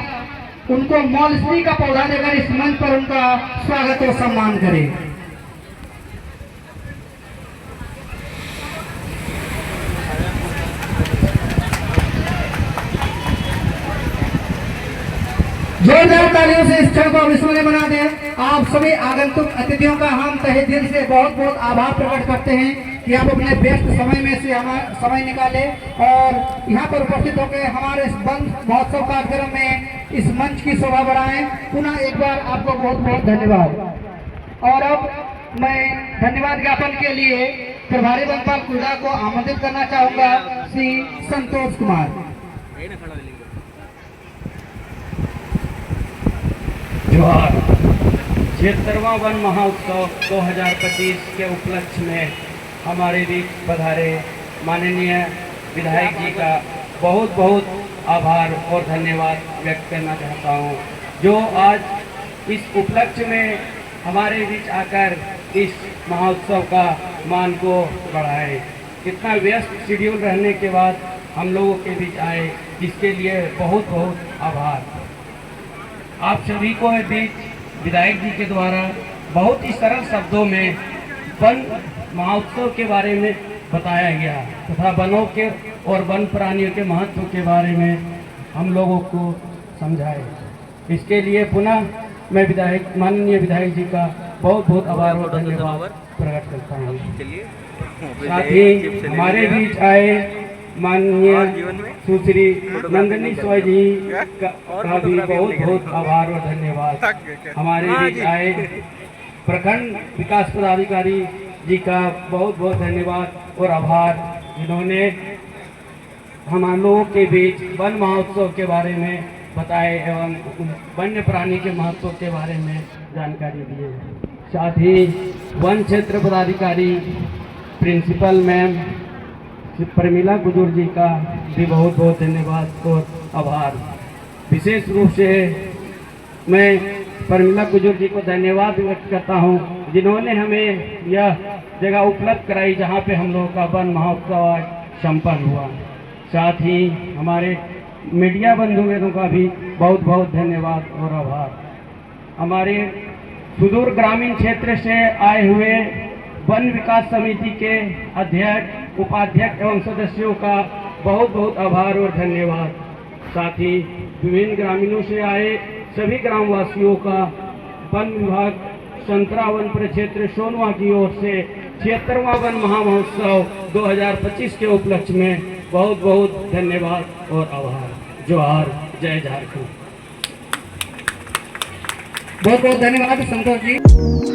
उनको मौलश्री का पौधा देकर इस मंच पर उनका स्वागत और सम्मान करें। जोरदार तालियों से इस क्षण को अविस्मरणीय बना दें। आप सभी आगंतुक अतिथियों का हम तहे दिल से बहुत बहुत आभार प्रकट करते हैं कि आप अपने व्यस्त समय में से हमारा समय निकाले और यहाँ पर उपस्थित होकर हमारे इस वन महोत्सव कार्यक्रम में इस मंच की शोभा बढ़ाएं। पुनः एक बार आपको बहुत बहुत धन्यवाद। और अब मैं धन्यवाद ज्ञापन के लिए प्रभारी वनपाल कुर्दा को आमंत्रित करना चाहूंगा, श्री संतोष कुमार। जोहार। 76वां वन महोत्सव 2025 के उपलक्ष्य में हमारे बीच पधारे माननीय विधायक जी का बहुत बहुत आभार और धन्यवाद व्यक्त करना चाहता हूँ, जो आज इस उपलक्ष्य में हमारे बीच आकर इस महोत्सव का मान को बढ़ाए। इतना व्यस्त शेड्यूल रहने के बाद हम लोगों के बीच आए, इसके लिए बहुत बहुत आभार। आप सभी को बीच विधायक जी के द्वारा बहुत ही सरल शब्दों में वन महोत्सव के बारे में बताया गया तथा वनों के और वन प्राणियों के महत्व के बारे में हम लोगों को समझाए। इसके लिए पुनः मैं माननीय विधायक जी का बहुत बहुत आभार और धन्यवाद प्रकट करता हूँ। साथ ही हमारे बीच आए माननीय सुश्री नंदिनी सोय जी का भी बहुत बहुत आभार और धन्यवाद। हमारे बीच आए प्रखंड विकास पदाधिकारी जी का बहुत बहुत धन्यवाद और आभार, जिन्होंने हम लोगों के बीच वन महोत्सव के बारे में बताए एवं वन्य प्राणी के महत्व के बारे में जानकारी दी। साथ ही वन क्षेत्र पदाधिकारी प्रिंसिपल मैम प्रमिला गुजूर जी का भी बहुत बहुत धन्यवाद और आभार। विशेष रूप से मैं प्रमिला गुजूर जी को धन्यवाद व्यक्त करता हूं, जिन्होंने हमें यह जगह उपलब्ध कराई जहां पे हम लोगों का वन महोत्सव आज संपन्न हुआ। साथ ही हमारे मीडिया बंधुओं का भी बहुत बहुत धन्यवाद और आभार। हमारे सुदूर ग्रामीण क्षेत्र से आए हुए वन विकास समिति के अध्यक्ष, उपाध्यक्ष एवं सदस्यों का बहुत बहुत आभार और धन्यवाद। साथ ही विभिन्न ग्रामीणों से आए सभी ग्रामवासियों का वन विभाग संतरा वन परिक्षेत्र सोनवा की ओर से 76वां वन महामहोत्सव 2025 के उपलक्ष्य में बहुत बहुत धन्यवाद और आभार। जोहार, जय झारखंड। बहुत बहुत धन्यवाद संतोष जी।